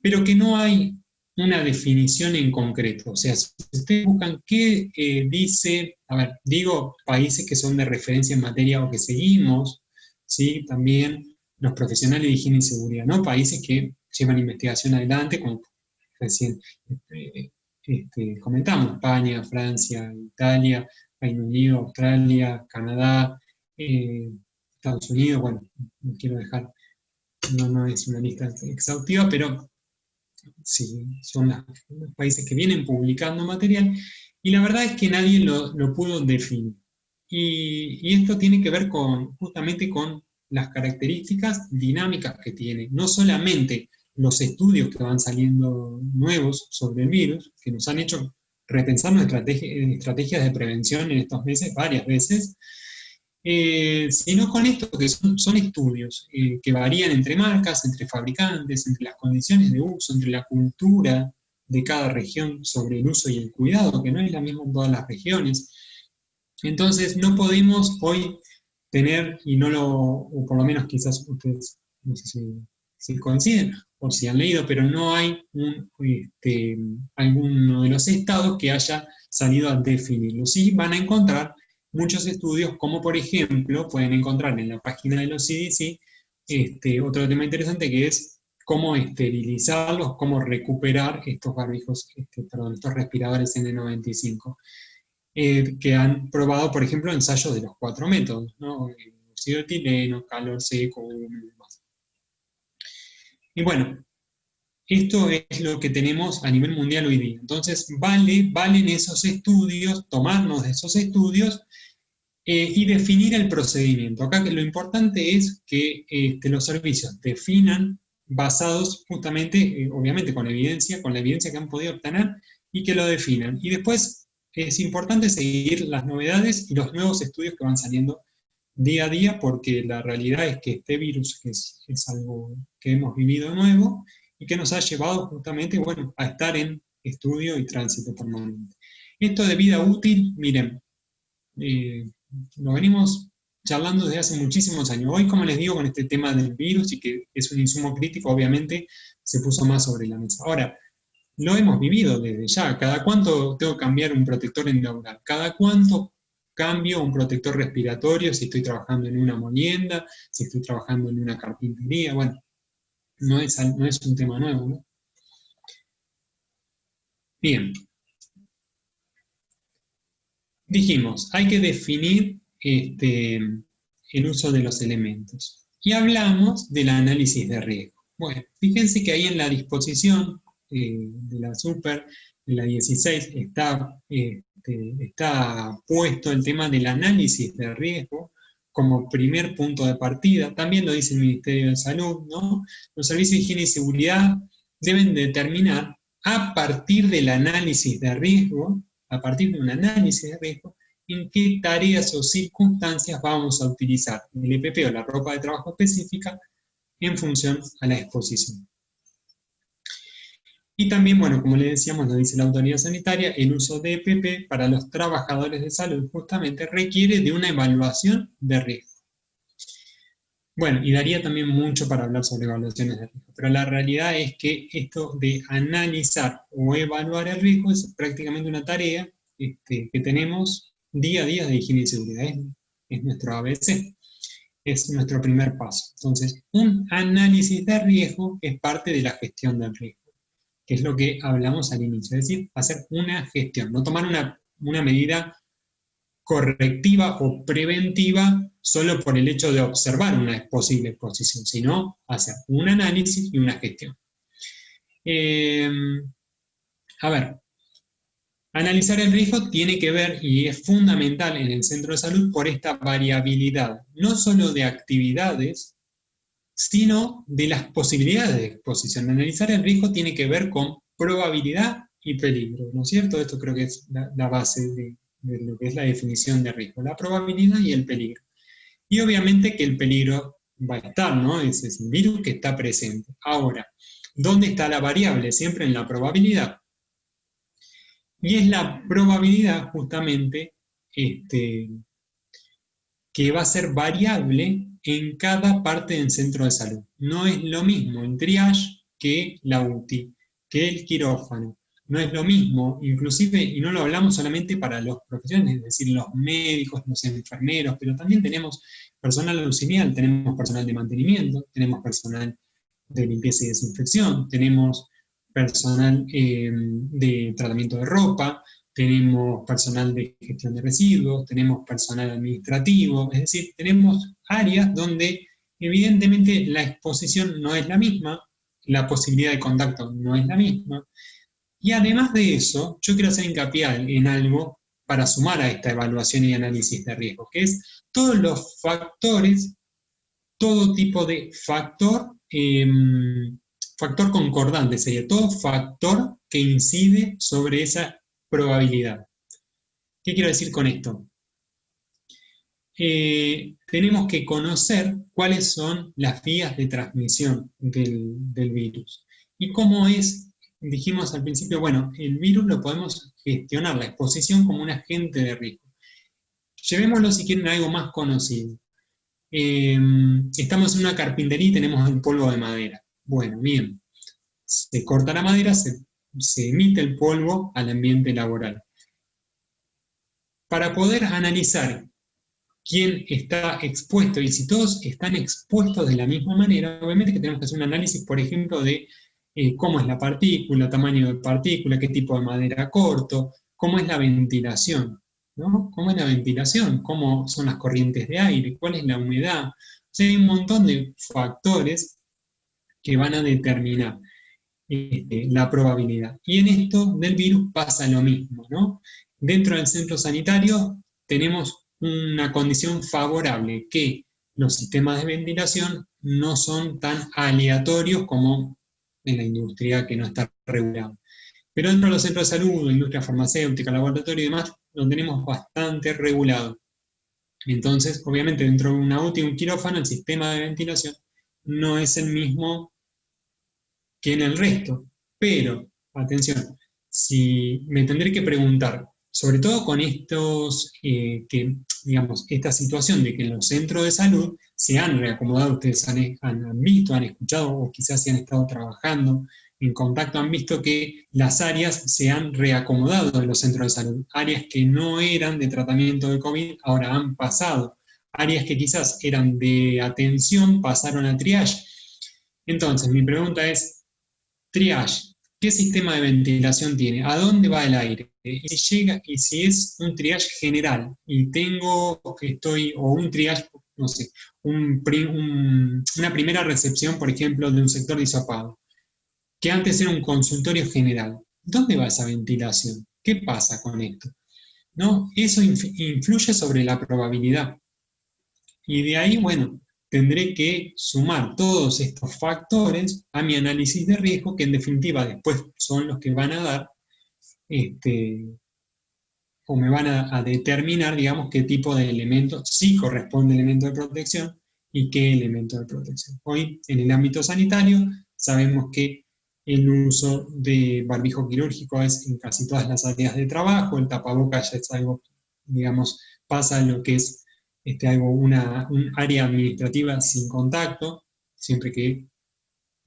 pero que no hay una definición en concreto. O sea, si ustedes buscan qué dice, a ver, digo países que son de referencia en materia o que seguimos, ¿sí? También los profesionales de higiene y seguridad, ¿no? Países que llevan investigación adelante, como recién comentamos, España, Francia, Italia, Reino Unido, Australia, Canadá, Estados Unidos, bueno, no quiero dejar, no es una lista exhaustiva, pero sí, son los países que vienen publicando material, y la verdad es que nadie lo pudo definir. Y esto tiene que ver justamente con las características dinámicas que tiene, no solamente los estudios que van saliendo nuevos sobre el virus, que nos han hecho repensar nuestras estrategias de prevención en estos meses, varias veces, sino con esto que son estudios que varían entre marcas, entre fabricantes, entre las condiciones de uso, entre la cultura de cada región sobre el uso y el cuidado, que no es la misma en todas las regiones. Entonces no podemos hoy tener, o por lo menos quizás ustedes, no sé si coinciden o si han leído, pero no hay alguno de los estados que haya salido a definirlo. Sí van a encontrar muchos estudios, como por ejemplo, pueden encontrar en la página de los CDC, otro tema interesante que es cómo esterilizarlos, cómo recuperar estos barbijos, estos respiradores N95, que han probado, por ejemplo, ensayos de los 4 métodos, ¿no? Óxido de etileno, calor seco, húmedo y demás. Y bueno, esto es lo que tenemos a nivel mundial hoy día. Entonces, valen esos estudios, tomarnos de esos estudios y definir el procedimiento. Acá lo importante es que los servicios definan basados justamente, obviamente con la evidencia que han podido obtener y que lo definan. Y después es importante seguir las novedades y los nuevos estudios que van saliendo día a día, porque la realidad es que este virus es algo que hemos vivido nuevo y que nos ha llevado justamente, bueno, a estar en estudio y tránsito permanente. Esto de vida útil, miren, lo venimos charlando desde hace muchísimos años. Hoy, como les digo, con este tema del virus y que es un insumo crítico, obviamente se puso más sobre la mesa. Ahora, lo hemos vivido desde ya. ¿Cada cuánto tengo que cambiar un protector endeural? ¿Cada cuánto cambio un protector respiratorio si estoy trabajando en una molienda, si estoy trabajando en una carpintería? Bueno, no es un tema nuevo, ¿no? Bien. Dijimos, hay que definir el uso de los elementos. Y hablamos del análisis de riesgo. Bueno, fíjense que ahí en la disposición de la Super, de la 16, está puesto el tema del análisis de riesgo como primer punto de partida. También lo dice el Ministerio de Salud, ¿no? Los servicios de higiene y seguridad deben determinar a partir del análisis de riesgo, a partir de un análisis de riesgo, en qué tareas o circunstancias vamos a utilizar el EPP o la ropa de trabajo específica en función a la exposición. Y también, bueno, como le decíamos, lo dice la autoridad sanitaria, el uso de EPP para los trabajadores de salud justamente requiere de una evaluación de riesgo. Bueno, y daría también mucho para hablar sobre evaluaciones de riesgo, pero la realidad es que esto de analizar o evaluar el riesgo es prácticamente una tarea que tenemos día a día de higiene y seguridad. Es nuestro ABC, es nuestro primer paso. Entonces, un análisis de riesgo es parte de la gestión del riesgo, que es lo que hablamos al inicio, es decir, hacer una gestión, no tomar una medida correctiva o preventiva solo por el hecho de observar una posible exposición, sino hacer un análisis y una gestión. A ver, analizar el riesgo tiene que ver y es fundamental en el centro de salud por esta variabilidad, no solo de actividades, sino de las posibilidades de exposición. Analizar el riesgo tiene que ver con probabilidad y peligro, ¿no es cierto? Esto creo que es la base de lo que es la definición de riesgo, la probabilidad y el peligro. Y obviamente que el peligro va a estar, ¿no? Ese es el virus que está presente. Ahora, ¿dónde está la variable? Siempre en la probabilidad. Y es la probabilidad justamente que va a ser variable en cada parte del centro de salud. No es lo mismo el triage que la UTI, que el quirófano. No es lo mismo, inclusive, y no lo hablamos solamente para los profesionales, es decir, los médicos, los enfermeros, pero también tenemos personal auxiliar, tenemos personal de mantenimiento, tenemos personal de limpieza y desinfección, tenemos personal de tratamiento de ropa, tenemos personal de gestión de residuos, tenemos personal administrativo, es decir, tenemos áreas donde evidentemente la exposición no es la misma, la posibilidad de contacto no es la misma, y además de eso, yo quiero hacer hincapié en algo para sumar a esta evaluación y análisis de riesgo, que es todos los factores, todo tipo de factor, factor concordante sería, todo factor que incide sobre esa probabilidad. ¿Qué quiero decir con esto? Tenemos que conocer cuáles son las vías de transmisión del virus. Y cómo es, dijimos al principio, bueno, el virus lo podemos gestionar, la exposición como un agente de riesgo. Llevémoslo, si quieren, a algo más conocido. Estamos en una carpintería y tenemos el polvo de madera. Bueno, bien, se corta la madera, se emite el polvo al ambiente laboral. para poder analizar quién está expuesto, y si todos están expuestos de la misma manera, obviamente que tenemos que hacer un análisis, por ejemplo, de cómo es la partícula, tamaño de partícula, qué tipo de madera corto, cómo es la ventilación, ¿no? ¿Cómo es la ventilación? ¿Cómo son las corrientes de aire? ¿Cuál es la humedad? O sea, hay un montón de factores que van a determinar la probabilidad. Y en esto del virus pasa lo mismo, ¿no? Dentro del centro sanitario tenemos una condición favorable, que los sistemas de ventilación no son tan aleatorios como en la industria, que no está regulado. Pero dentro de los centros de salud, industria farmacéutica, laboratorio y demás, lo tenemos bastante regulado. Entonces, obviamente, dentro de una UTI y un quirófano, el sistema de ventilación no es el mismo que en el resto. Pero, atención, si me tendré que preguntar, sobre todo con esta situación de que en los centros de salud se han reacomodado, ustedes han visto, han escuchado, o quizás si han estado trabajando en contacto, han visto que las áreas se han reacomodado en los centros de salud. Áreas que no eran de tratamiento de COVID, ahora han pasado. Áreas que quizás eran de atención, pasaron a triage. Entonces, mi pregunta es, triage, ¿qué sistema de ventilación tiene? ¿A dónde va el aire? Y si llega, y si es un triage general, y o un triage, no sé, una primera recepción, por ejemplo, de un sector disopado, que antes era un consultorio general, ¿dónde va esa ventilación? ¿Qué pasa con esto? ¿No? Eso influye sobre la probabilidad. Y de ahí, bueno, tendré que sumar todos estos factores a mi análisis de riesgo, que en definitiva después son los que van a dar, o me van a determinar, digamos, qué tipo de elemento sí corresponde elemento de protección y qué elemento de protección. Hoy, en el ámbito sanitario, sabemos que el uso de barbijo quirúrgico es en casi todas las áreas de trabajo, el tapabocas ya es algo, digamos, pasa en lo que es un área administrativa sin contacto, siempre que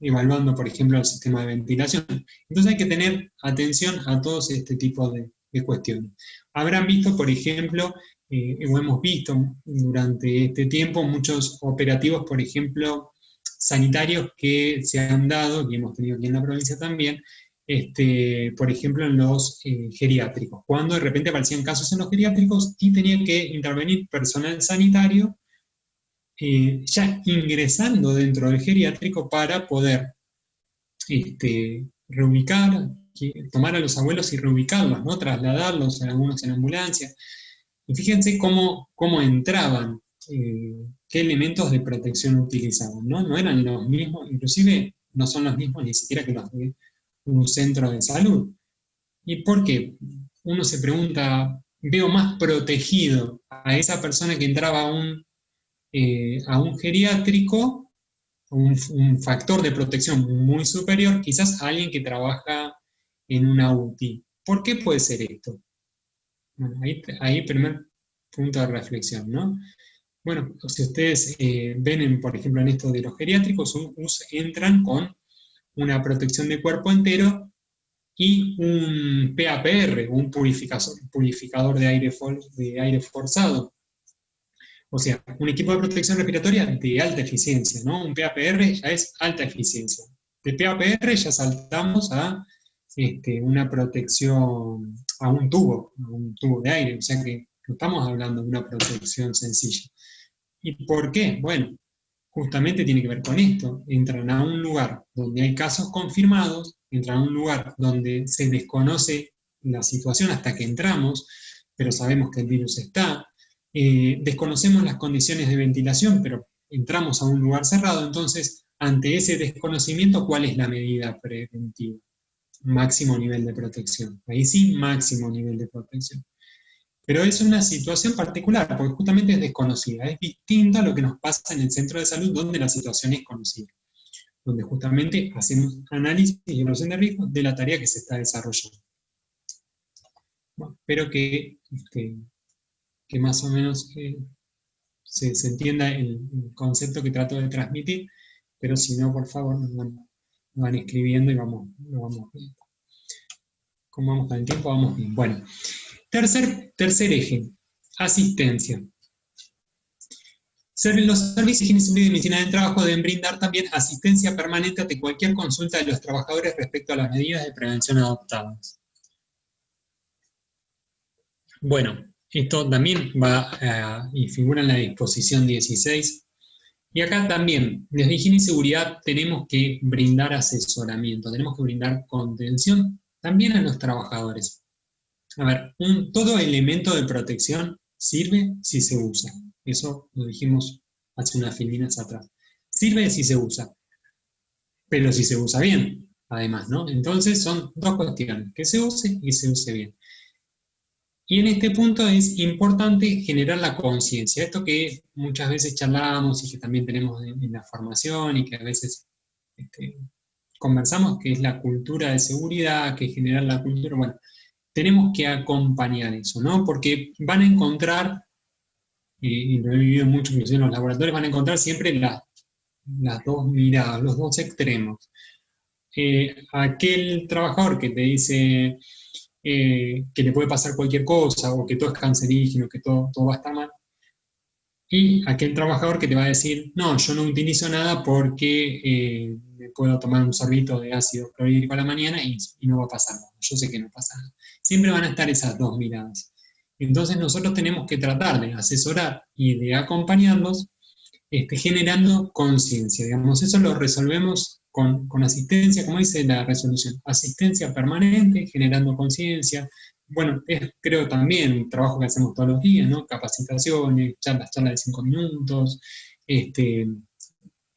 evaluando, por ejemplo, el sistema de ventilación. Entonces hay que tener atención a todos este tipo de cuestiones. Habrán visto, por ejemplo, o hemos visto durante este tiempo muchos operativos, por ejemplo, sanitarios que se han dado, y hemos tenido aquí en la provincia también, por ejemplo, en los geriátricos, cuando de repente aparecían casos en los geriátricos y tenía que intervenir personal sanitario ya ingresando dentro del geriátrico para poder reubicar, tomar a los abuelos y reubicarlos, ¿no? Trasladarlos, algunos en ambulancia. Y fíjense cómo entraban, qué elementos de protección utilizaban, ¿no? No eran los mismos, inclusive no son los mismos ni siquiera que los de un centro de salud. ¿Y por qué? Uno se pregunta, veo más protegido a esa persona que entraba a un geriátrico, un factor de protección muy superior, quizás a alguien que trabaja en una UTI. ¿Por qué puede ser esto? Bueno, ahí primer punto de reflexión, ¿no? Bueno, si ustedes ven, por ejemplo, en esto de los geriátricos, entran con una protección de cuerpo entero y un PAPR, un purificador de aire forzado. O sea, un equipo de protección respiratoria de alta eficiencia, ¿no? Un PAPR ya es alta eficiencia. De PAPR ya saltamos a una protección, a un tubo de aire, o sea que no estamos hablando de una protección sencilla. ¿Y por qué? Bueno, justamente tiene que ver con esto. Entran a un lugar donde hay casos confirmados, entran a un lugar donde se desconoce la situación hasta que entramos, pero sabemos que el virus está. Desconocemos las condiciones de ventilación, pero entramos a un lugar cerrado, entonces, ante ese desconocimiento, ¿cuál es la medida preventiva? Máximo nivel de protección. Ahí sí, máximo nivel de protección. Pero es una situación particular, porque justamente es desconocida. Es distinta a lo que nos pasa en el centro de salud, donde la situación es conocida, donde justamente hacemos análisis y evaluación de riesgo de la tarea que se está desarrollando. Bueno, espero que más o menos se entienda el concepto que trato de transmitir, pero si no, por favor, nos van escribiendo y vamos viendo. ¿Cómo vamos con el tiempo? Vamos bien. Bueno, tercer eje, Asistencia. Los servicios de higiene, seguridad y medicina del trabajo deben brindar también asistencia permanente ante cualquier consulta de los trabajadores respecto a las medidas de prevención adoptadas. Bueno, esto también va y figura en la disposición 16. Y acá también, desde higiene y seguridad, tenemos que brindar asesoramiento, tenemos que brindar contención también a los trabajadores. A ver, todo elemento de protección sirve si se usa. Eso lo dijimos hace unas filinas atrás. Sirve si se usa, pero si se usa bien, además, ¿no? Entonces son dos cuestiones, que se use y se use bien. Y en este punto es importante generar la conciencia, esto que muchas veces charlamos y que también tenemos en la formación y que a veces conversamos, que es la cultura de seguridad, que es generar la cultura, bueno, tenemos que acompañar eso, ¿no? Porque van a encontrar, y lo he vivido mucho inclusive en los laboratorios, van a encontrar siempre las dos miradas, los dos extremos. Aquel trabajador que te dice que le puede pasar cualquier cosa, o que todo es cancerígeno, que todo va a estar mal, y aquel trabajador que te va a decir, no, yo no utilizo nada porque me puedo tomar un sorbito de ácido clorhídrico a la mañana y no va a pasar nada, yo sé que no pasa nada. Siempre van a estar esas dos miradas. Entonces nosotros tenemos que tratar de asesorar y de acompañarlos generando conciencia, digamos, eso lo resolvemos con asistencia, como dice la resolución, asistencia permanente, generando conciencia. Bueno, es creo también un trabajo que hacemos todos los días, ¿no? Capacitaciones, charlas de 5 minutos,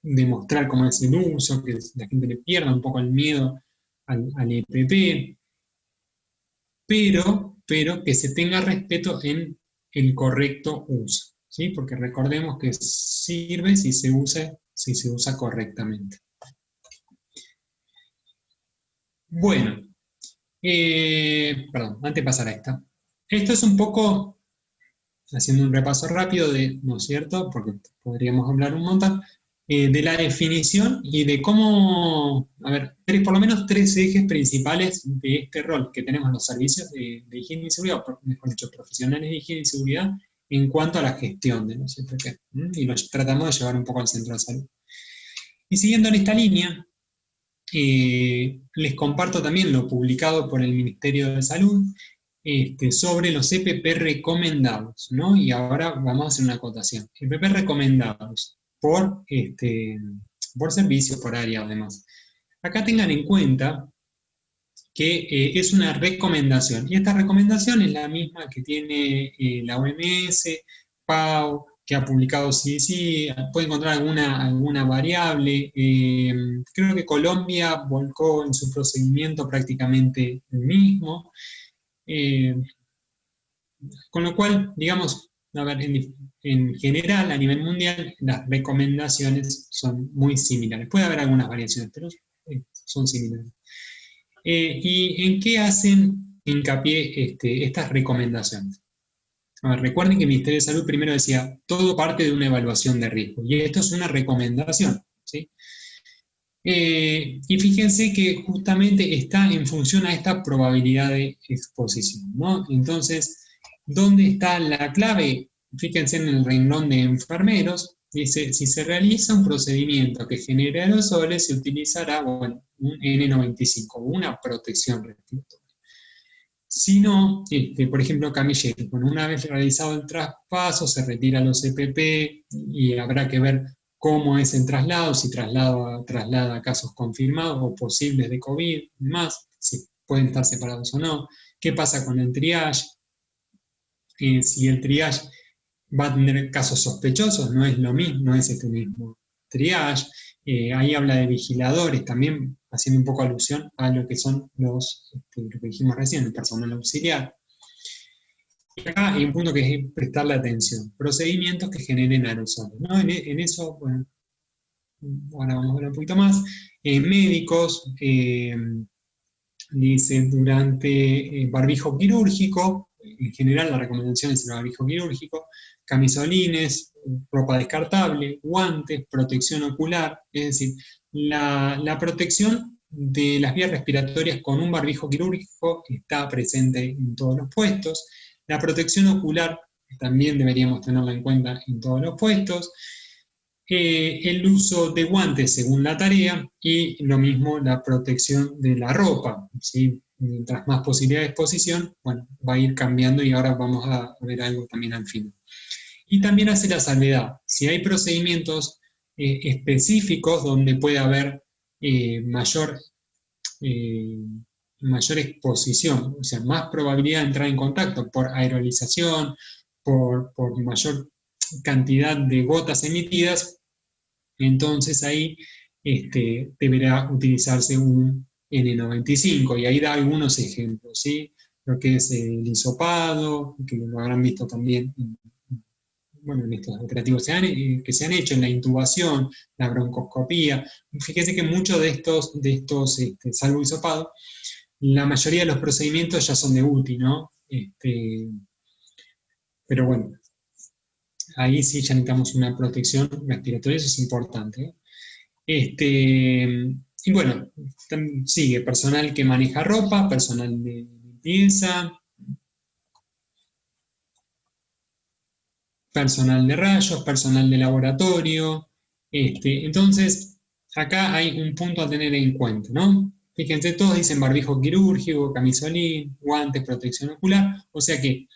demostrar cómo es el uso, que la gente le pierda un poco el miedo al EPP, pero que se tenga respeto en el correcto uso, ¿sí? Porque recordemos que sirve si se usa correctamente. Bueno, perdón, antes de pasar a esta. Esto es un poco, haciendo un repaso rápido ¿no es cierto? Porque podríamos hablar un montón, de la definición y de cómo, a ver, por lo menos 3 ejes principales de este rol que tenemos los servicios de higiene y seguridad, o mejor dicho, profesionales de higiene y seguridad, en cuanto a la gestión de los EPP. Y los tratamos de llevar un poco al centro de salud. Y siguiendo en esta línea, les comparto también lo publicado por el Ministerio de Salud sobre los EPP recomendados, ¿no? Y ahora vamos a hacer una acotación. EPP recomendados por servicio, por área, además. Acá tengan en cuenta que es una recomendación, y esta recomendación es la misma que tiene la OMS, PAO, que ha publicado CDC, puede encontrar alguna variable. Creo que Colombia volcó en su procedimiento prácticamente el mismo. Con lo cual, digamos, a ver, en general, a nivel mundial, las recomendaciones son muy similares. Puede haber algunas variaciones, pero son similares. ¿Y en qué hacen hincapié estas recomendaciones? A ver, recuerden que el Ministerio de Salud primero decía, todo parte de una evaluación de riesgo, y esto es una recomendación, ¿sí? Y fíjense que justamente está en función a esta probabilidad de exposición, ¿no? Entonces, ¿dónde está la clave? Fíjense en el renglón de enfermeros, dice, si se realiza un procedimiento que genere aerosoles, se utilizará, bueno, un N95, una protección respiratoria. Si no, por ejemplo, camilleros, bueno, una vez realizado el traspaso, se retira los EPP y habrá que ver cómo es el traslado, si traslada a casos confirmados o posibles de COVID, y demás, si pueden estar separados o no. ¿Qué pasa con el triage? Si el triage va a tener casos sospechosos, no es lo mismo, no es este mismo triage. Ahí habla de vigiladores, también haciendo un poco alusión a lo que son lo que dijimos recién, el personal auxiliar. Y acá hay un punto que es prestarle atención, procedimientos que generen aerosoles, ¿no? En eso, bueno, ahora vamos a ver un poquito más. Médicos, dice, durante barbijo quirúrgico, en general la recomendación es el barbijo quirúrgico, camisolines, ropa descartable, guantes, protección ocular, es decir, la protección de las vías respiratorias con un barbijo quirúrgico está presente en todos los puestos. La protección ocular también deberíamos tenerla en cuenta en todos los puestos. El uso de guantes según la tarea y lo mismo la protección de la ropa, ¿sí? Mientras más posibilidad de exposición, bueno, va a ir cambiando y ahora vamos a ver algo también al final. Y también hace la salvedad, si hay procedimientos específicos donde puede haber mayor exposición, o sea, más probabilidad de entrar en contacto por aerolización, por mayor cantidad de gotas emitidas, entonces ahí deberá utilizarse un N95, y ahí da algunos ejemplos, ¿sí? Lo que es el hisopado, que lo habrán visto también bueno, en estos operativos que se han hecho, en la intubación, la broncoscopía. Fíjese que muchos de estos salvo hisopado, la mayoría de los procedimientos ya son de UTI, ¿no? Pero bueno, ahí sí ya necesitamos una protección respiratoria, eso es importante. Y bueno, sigue personal que maneja ropa, personal de limpieza, personal de rayos, personal de laboratorio. Entonces, acá hay un punto a tener en cuenta, ¿no? Fíjense, todos dicen barbijo quirúrgico, camisolín, guantes, protección ocular, o sea que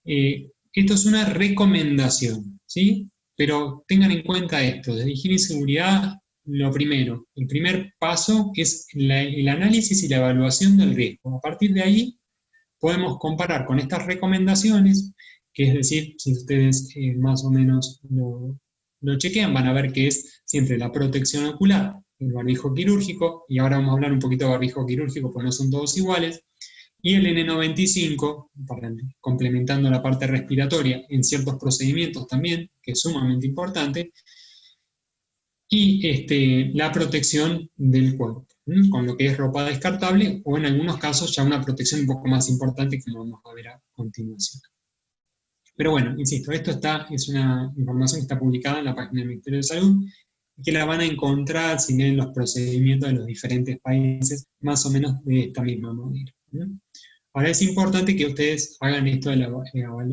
esto es una recomendación, ¿sí? Pero tengan en cuenta esto, desde higiene y seguridad, lo primero, el primer paso es el análisis y la evaluación del riesgo. A partir de ahí podemos comparar con estas recomendaciones, que es decir, si ustedes más o menos lo chequean, van a ver que es siempre la protección ocular, el barbijo quirúrgico, y ahora vamos a hablar un poquito de barbijo quirúrgico, porque no son todos iguales, y el N95, complementando la parte respiratoria en ciertos procedimientos también, que es sumamente importante, y la protección del cuerpo, con lo que es ropa descartable, o en algunos casos ya una protección un poco más importante, como vamos a ver a continuación. Pero bueno, insisto, esto es una información que está publicada en la página del Ministerio de Salud, y que la van a encontrar si leen los procedimientos de los diferentes países, más o menos de esta misma manera. Ahora es importante que ustedes hagan esto de la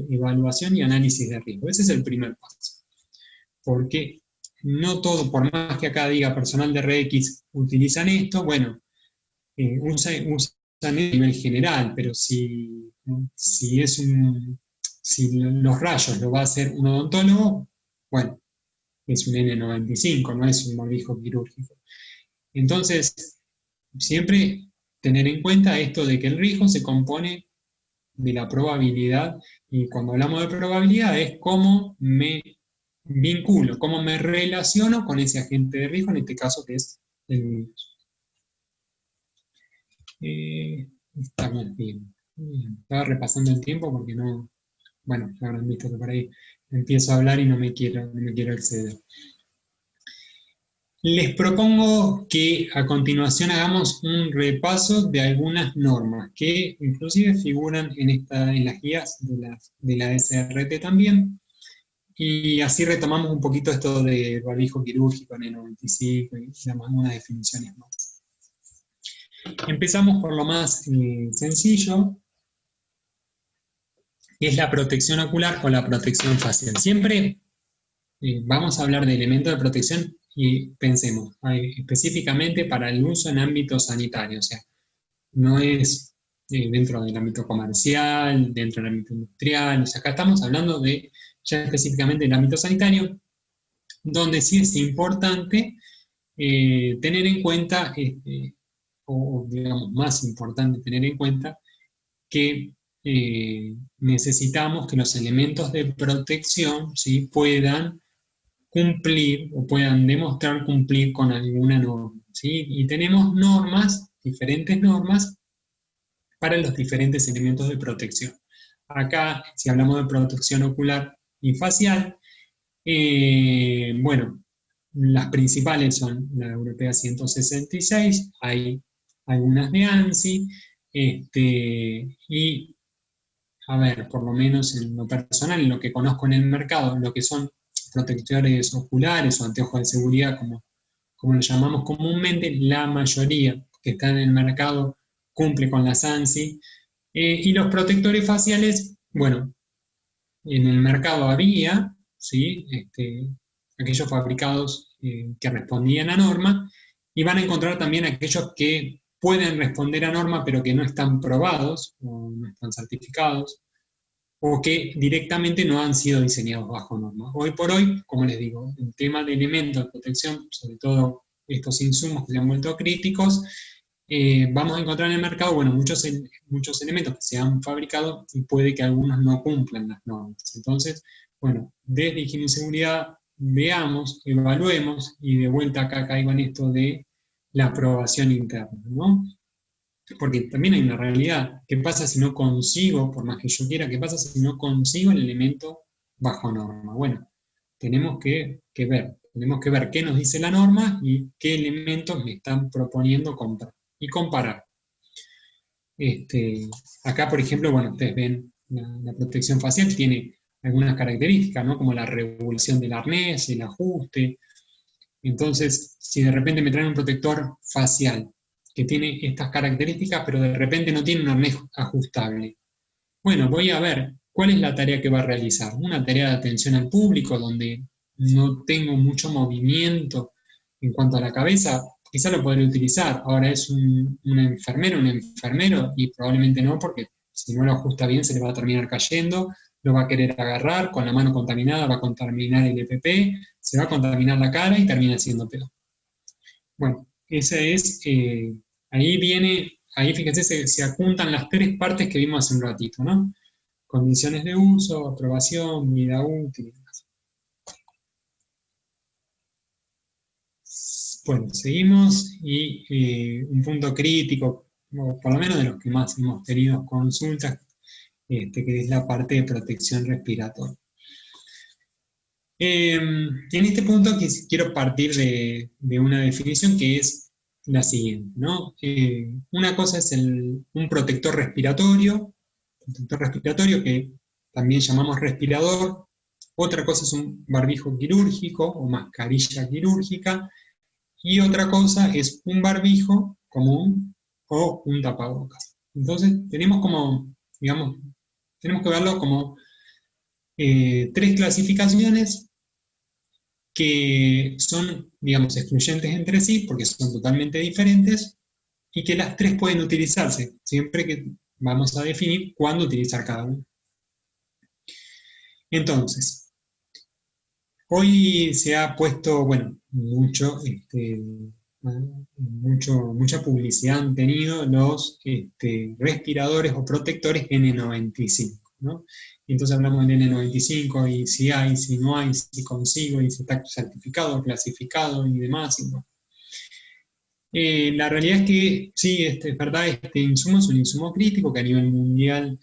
evaluación y análisis de riesgo. Ese es el primer paso. Porque no todo, por más que acá diga personal de RX utilizan esto, bueno, usan a nivel general, pero si los rayos lo va a hacer un odontólogo, bueno, es un N95, no es un barbijo quirúrgico. Entonces, siempre tener en cuenta esto de que el riesgo se compone de la probabilidad, y cuando hablamos de probabilidad es cómo me vinculo, cómo me relaciono con ese agente de riesgo, en este caso que es el virus. Estamos bien. Estaba repasando el tiempo porque no, bueno, ya habrán visto que por ahí empiezo a hablar y no me quiero exceder. Les propongo que a continuación hagamos un repaso de algunas normas que inclusive figuran en las guías de la SRT también, y así retomamos un poquito esto de barbijo quirúrgico, N95 y unas definiciones más. Empezamos por lo más sencillo, que es la protección ocular o la protección facial. Siempre vamos a hablar de elementos de protección y pensemos específicamente para el uso en ámbito sanitario, o sea, no es dentro del ámbito comercial, dentro del ámbito industrial, o sea, acá estamos hablando de ya específicamente del ámbito sanitario, donde sí es importante tener en cuenta, o digamos más importante tener en cuenta, que necesitamos que los elementos de protección, ¿sí?, puedan cumplir o puedan demostrar cumplir con alguna norma, ¿sí? Y tenemos normas, diferentes normas, para los diferentes elementos de protección. Acá, si hablamos de protección ocular y facial, bueno, las principales son la Europea 166, hay algunas de ANSI, y, a ver, por lo menos en lo personal, en lo que conozco en el mercado, lo que son protectores oculares o anteojos de seguridad, como lo llamamos comúnmente, la mayoría que están en el mercado cumple con las ANSI, y los protectores faciales, bueno, en el mercado había, ¿sí? Aquellos fabricados que respondían a norma, y van a encontrar también aquellos que pueden responder a norma, pero que no están probados, o no están certificados, o que directamente no han sido diseñados bajo norma. Hoy por hoy, como les digo, el tema de elementos de protección, sobre todo estos insumos que se han vuelto críticos, vamos a encontrar en el mercado, bueno, muchos elementos que se han fabricado y puede que algunos no cumplan las normas. Entonces, bueno, desde higiene y seguridad veamos, evaluemos, y de vuelta acá caigo en esto de la aprobación interna, ¿no? Porque también hay una realidad. ¿Qué pasa si no consigo, por más que yo quiera, qué pasa si no consigo el elemento bajo norma? Bueno, tenemos que ver qué nos dice la norma y qué elementos me están proponiendo comprar y comparar. Acá, por ejemplo, bueno, ustedes ven la protección facial tiene algunas características, ¿no? Como la regulación del arnés, el ajuste. Entonces, si de repente me traen un protector facial que tiene estas características, pero de repente no tiene un arnés ajustable, bueno, voy a ver cuál es la tarea que va a realizar. Una tarea de atención al público donde no tengo mucho movimiento en cuanto a la cabeza, quizá lo podré utilizar. Ahora es un enfermero, y probablemente no, porque si no lo ajusta bien se le va a terminar cayendo, lo va a querer agarrar, con la mano contaminada va a contaminar el EPP, se va a contaminar la cara y termina siendo peor. Bueno, esa es, ahí fíjense, se adjuntan las tres partes que vimos hace un ratito, ¿no? Condiciones de uso, aprobación, vida útil y demás. Bueno, seguimos y un punto crítico, o por lo menos de los que más hemos tenido consultas, que es la parte de protección respiratoria. En este punto quiero partir de una definición que es la siguiente, ¿no? Una cosa es un protector respiratorio que también llamamos respirador. Otra cosa es un barbijo quirúrgico o mascarilla quirúrgica, y otra cosa es un barbijo común o un tapabocas. Entonces tenemos que verlo como tres clasificaciones que son, digamos, excluyentes entre sí, porque son totalmente diferentes, y que las tres pueden utilizarse, siempre que vamos a definir cuándo utilizar cada uno. Entonces, hoy se ha puesto, bueno, mucha publicidad han tenido los respiradores o protectores N95, ¿no? Y entonces hablamos del N95 y si hay, si no hay, si consigo, y si está certificado, clasificado y demás. Y bueno. La realidad es que sí, es verdad, este insumo es un insumo crítico que a nivel mundial,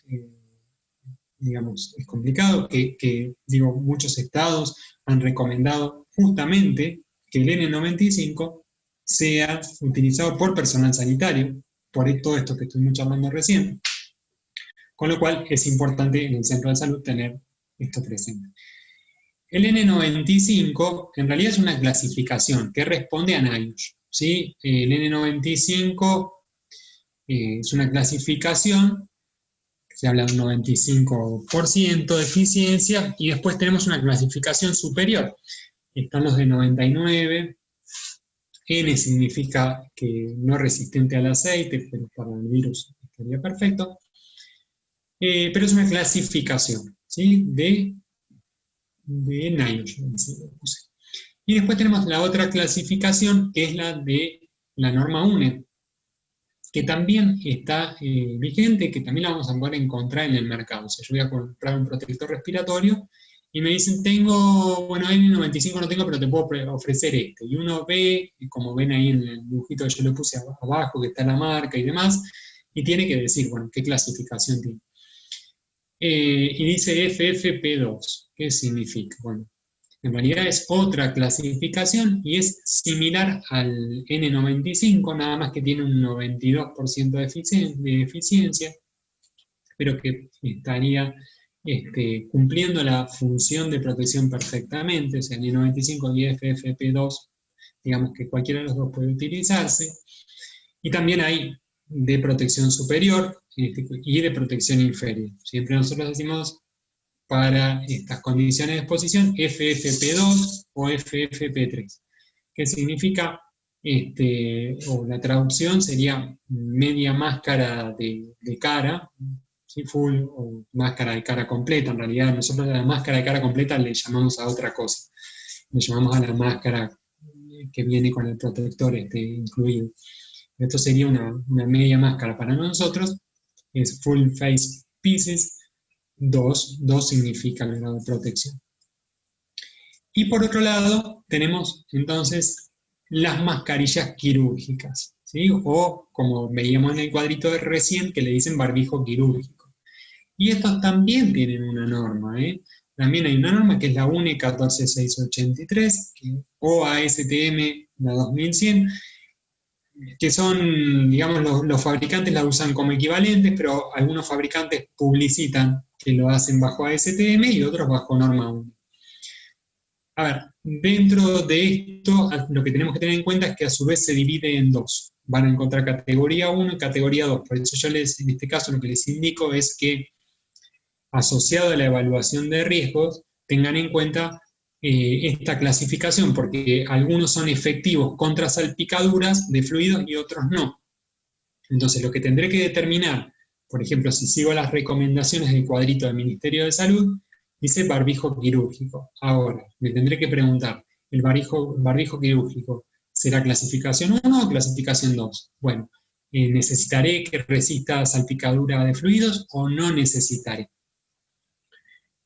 digamos, es complicado, que muchos estados han recomendado justamente que el N95 sea utilizado por personal sanitario, por todo esto que estuvimos charlando recién. Con lo cual es importante en el centro de salud tener esto presente. El N95 en realidad es una clasificación que responde a NIOSH, ¿sí? El N95 es una clasificación, se habla de un 95% de eficiencia, y después tenemos una clasificación superior. Están los de 99, N significa que no resistente al aceite, pero para el virus estaría perfecto. Pero es una clasificación, ¿sí? de NIOSH. Y después tenemos la otra clasificación, que es la de la norma UNE, que también está vigente, que también la vamos a poder encontrar en el mercado. O sea, yo voy a comprar un protector respiratorio y me dicen, bueno, N95 no tengo, pero te puedo ofrecer este. Y uno ve, como ven ahí en el dibujito que yo le puse abajo, que está la marca y demás, y tiene que decir, bueno, qué clasificación tiene. Y dice FFP2. ¿Qué significa? Bueno, en realidad es otra clasificación y es similar al N95, nada más que tiene un 92% de eficiencia, pero que estaría cumpliendo la función de protección perfectamente. O sea, el N95 y FFP2, digamos que cualquiera de los dos puede utilizarse. Y también hay de protección superior y de protección inferior. Siempre nosotros decimos para estas condiciones de exposición FFP2 o FFP3, que significa, o la traducción sería media máscara de cara, ¿sí? Full o máscara de cara completa. En realidad nosotros a la máscara de cara completa le llamamos a otra cosa, le llamamos a la máscara que viene con el protector incluido. Esto sería una media máscara para nosotros, es full face pieces, 2 significa el grado de protección. Y por otro lado, tenemos entonces las mascarillas quirúrgicas, ¿sí? O como veíamos en el cuadrito de recién, que le dicen barbijo quirúrgico. Y estos también tienen una norma, ¿eh? También hay una norma que es la UNE 14683, o ASTM la 2100, que son, digamos, los fabricantes la usan como equivalentes, pero algunos fabricantes publicitan que lo hacen bajo ASTM y otros bajo norma UNE. A ver, dentro de esto, lo que tenemos que tener en cuenta es que a su vez se divide en dos. Van a encontrar categoría 1 y categoría 2. Por eso yo en este caso, lo que les indico es que, asociado a la evaluación de riesgos, tengan en cuenta esta clasificación, porque algunos son efectivos contra salpicaduras de fluidos y otros no. Entonces, lo que tendré que determinar, por ejemplo, si sigo las recomendaciones del cuadrito del Ministerio de Salud, dice barbijo quirúrgico. Ahora, me tendré que preguntar, ¿el barbijo quirúrgico será clasificación 1 o clasificación 2? Bueno, ¿necesitaré que resista salpicadura de fluidos o no necesitaré?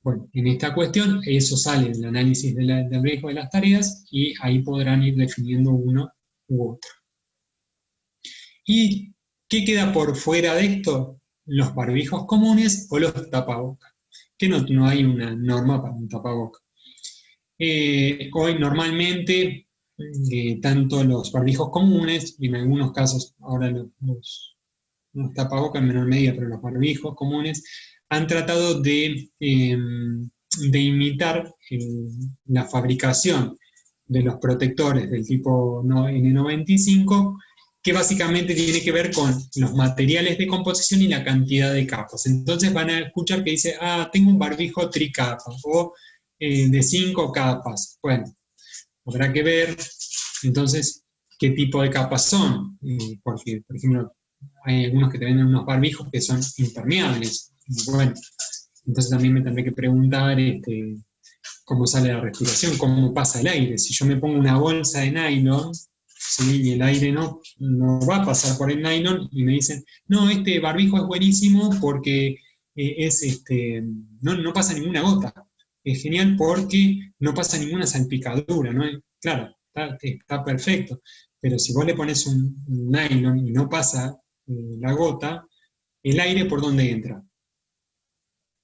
Bueno, en esta cuestión, eso sale del análisis del riesgo de las tareas y ahí podrán ir definiendo uno u otro. ¿Y qué queda por fuera de esto? Los barbijos comunes o los tapabocas, que no hay una norma para un tapaboca. Hoy normalmente, tanto los barbijos comunes, y en algunos casos ahora los tapabocas en menor medida, pero los barbijos comunes, han tratado de imitar la fabricación de los protectores del tipo N95, que básicamente tiene que ver con los materiales de composición y la cantidad de capas. Entonces van a escuchar que dice, tengo un barbijo tricapa, o de 5 capas. Bueno, habrá que ver entonces qué tipo de capas son, porque, por ejemplo, hay algunos que te venden unos barbijos que son impermeables. Bueno, entonces también me tendré que preguntar cómo sale la respiración, cómo pasa el aire. Si yo me pongo una bolsa de nylon, ¿sí? Y el aire no va a pasar por el nylon, y me dicen, no, este barbijo es buenísimo porque no pasa ninguna gota. Es genial porque no pasa ninguna salpicadura, ¿no? Claro, está perfecto, pero si vos le pones un nylon y no pasa la gota, ¿el aire por dónde entra?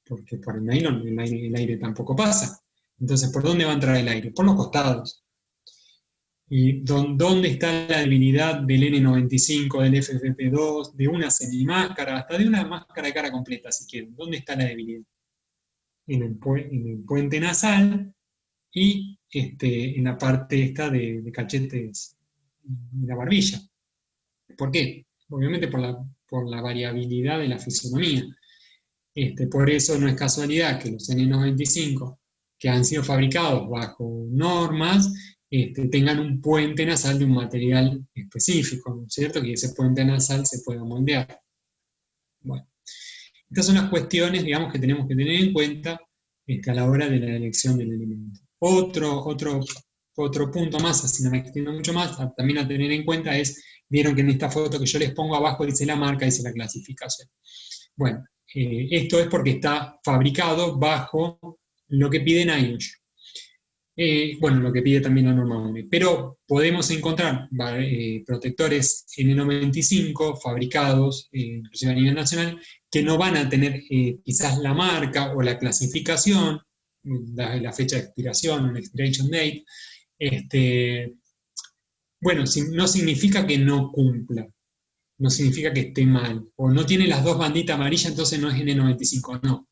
Porque por el nylon el aire tampoco pasa. Entonces, ¿por dónde va a entrar el aire? Por los costados. ¿Y dónde está la debilidad del N95, del FFP2, de una semimáscara, hasta de una máscara de cara completa, si quieren? ¿Dónde está la debilidad? En el puente nasal y en la parte esta de cachetes y la barbilla. ¿Por qué? Obviamente por la variabilidad de la fisonomía. Por eso no es casualidad que los N95, que han sido fabricados bajo normas, tengan un puente nasal de un material específico, ¿no es cierto? Que ese puente nasal se pueda moldear. Bueno, estas son las cuestiones, digamos, que tenemos que tener en cuenta a la hora de la elección del elemento. Otro punto más, así no me extiendo mucho más, también a tener en cuenta es, vieron que en esta foto que yo les pongo abajo dice la marca, dice la clasificación. Bueno, esto es porque está fabricado bajo lo que pide NIOSH. Bueno, lo que pide también la norma UNE. Pero podemos encontrar protectores N95 fabricados, inclusive a nivel nacional, que no van a tener quizás la marca o la clasificación, la fecha de expiración o la expiration date. Bueno, no significa que no cumpla, no significa que esté mal, o no tiene las dos banditas amarillas, entonces no es N95, no.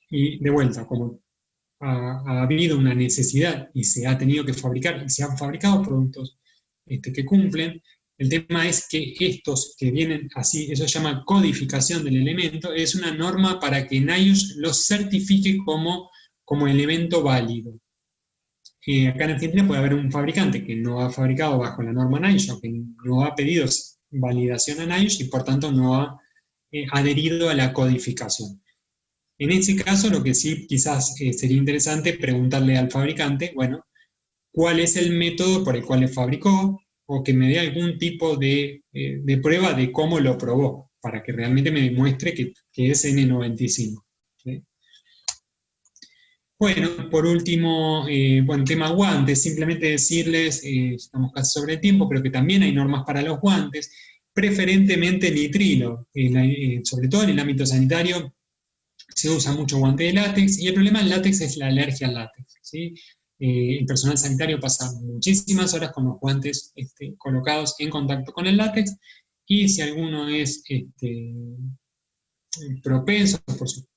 Y de vuelta, como ha habido una necesidad y se ha tenido que fabricar, y se han fabricado productos que cumplen, El tema es que estos que vienen así, eso se llama codificación del elemento, es una norma para que NIOSH los certifique como elemento válido. Acá en Argentina puede haber un fabricante que no ha fabricado bajo la norma NIOSH, o que no ha pedido validación a NIOSH y por tanto no ha adherido a la codificación. En ese caso, lo que sí quizás sería interesante preguntarle al fabricante, bueno, ¿cuál es el método por el cual lo fabricó? O que me dé algún tipo de prueba de cómo lo probó, para que realmente me demuestre que es N95. ¿Sí? Bueno, por último, tema guantes, simplemente decirles, estamos casi sobre el tiempo, pero que también hay normas para los guantes, preferentemente nitrilo, sobre todo en el ámbito sanitario se usa mucho guante de látex, y el problema del látex es la alergia al látex, ¿sí? El personal sanitario pasa muchísimas horas con los guantes colocados en contacto con el látex, y si alguno es propenso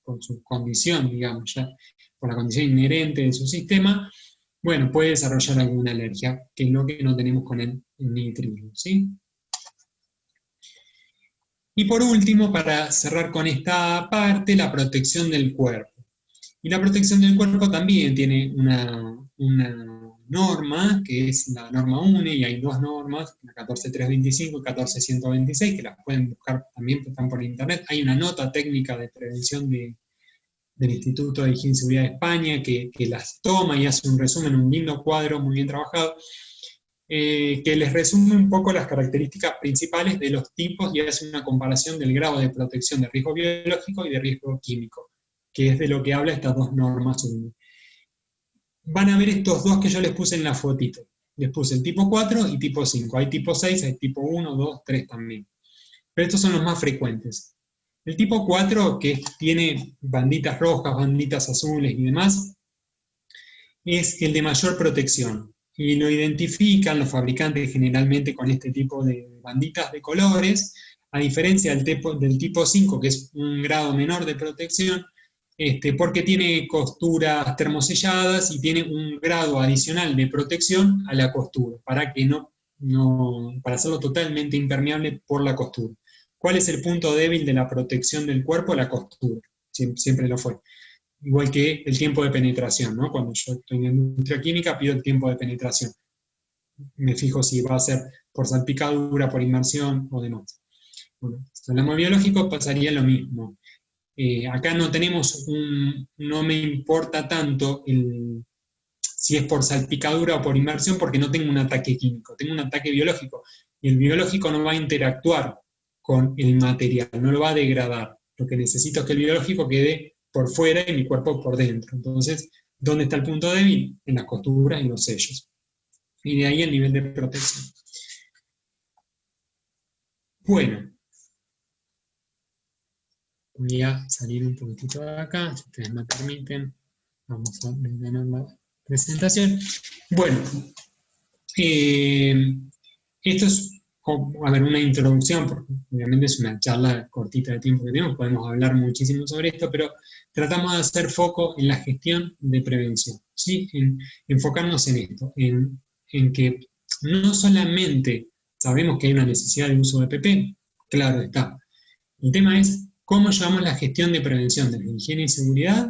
por su condición, digamos, ya por la condición inherente de su sistema, bueno, puede desarrollar alguna alergia, que es lo que no tenemos con el nitrilo, ¿sí? Y por último, para cerrar con esta parte, la protección del cuerpo. Y la protección del cuerpo también tiene una norma, que es la norma UNE, y hay dos normas, la 14325 y 14126, que las pueden buscar también, están por internet. Hay una nota técnica de prevención del Instituto de Higiene y Seguridad de España, que las toma y hace un resumen, un lindo cuadro, muy bien trabajado, que les resume un poco las características principales de los tipos y hace una comparación del grado de protección de riesgo biológico y de riesgo químico, que es de lo que habla estas dos normas UNE. Van a ver estos dos que yo les puse en la fotito. Les puse el tipo 4 y tipo 5. Hay tipo 6, hay tipo 1, 2, 3 también. Pero estos son los más frecuentes. El tipo 4, que tiene banditas rojas, banditas azules y demás, es el de mayor protección. Y lo identifican los fabricantes generalmente con este tipo de banditas de colores, a diferencia del tipo 5, que es un grado menor de protección, porque tiene costuras termoselladas y tiene un grado adicional de protección a la costura, para hacerlo totalmente impermeable por la costura. ¿Cuál es el punto débil de la protección del cuerpo? La costura, siempre lo fue. Igual que el tiempo de penetración, ¿no? Cuando yo estoy en la industria química pido el tiempo de penetración. Me fijo si va a ser por salpicadura, por inmersión o demás. Bueno, si hablamos de biológico pasaría lo mismo. Acá no tenemos no me importa tanto si es por salpicadura o por inmersión, porque no tengo un ataque químico, tengo un ataque biológico. Y el biológico no va a interactuar con el material, no lo va a degradar. Lo que necesito es que el biológico quede por fuera y mi cuerpo por dentro. Entonces, ¿dónde está el punto débil? En las costuras y en los sellos. Y de ahí el nivel de protección. Bueno. Voy a salir un poquitito de acá, si ustedes me permiten. Vamos a ordenar la presentación. Bueno, esto es, una introducción, porque obviamente es una charla cortita de tiempo que tenemos, podemos hablar muchísimo sobre esto, pero tratamos de hacer foco en la gestión de prevención, ¿sí? Enfocarnos en esto, en que no solamente sabemos que hay una necesidad de uso de PP, claro está. El tema es cómo llevamos la gestión de prevención de la higiene y seguridad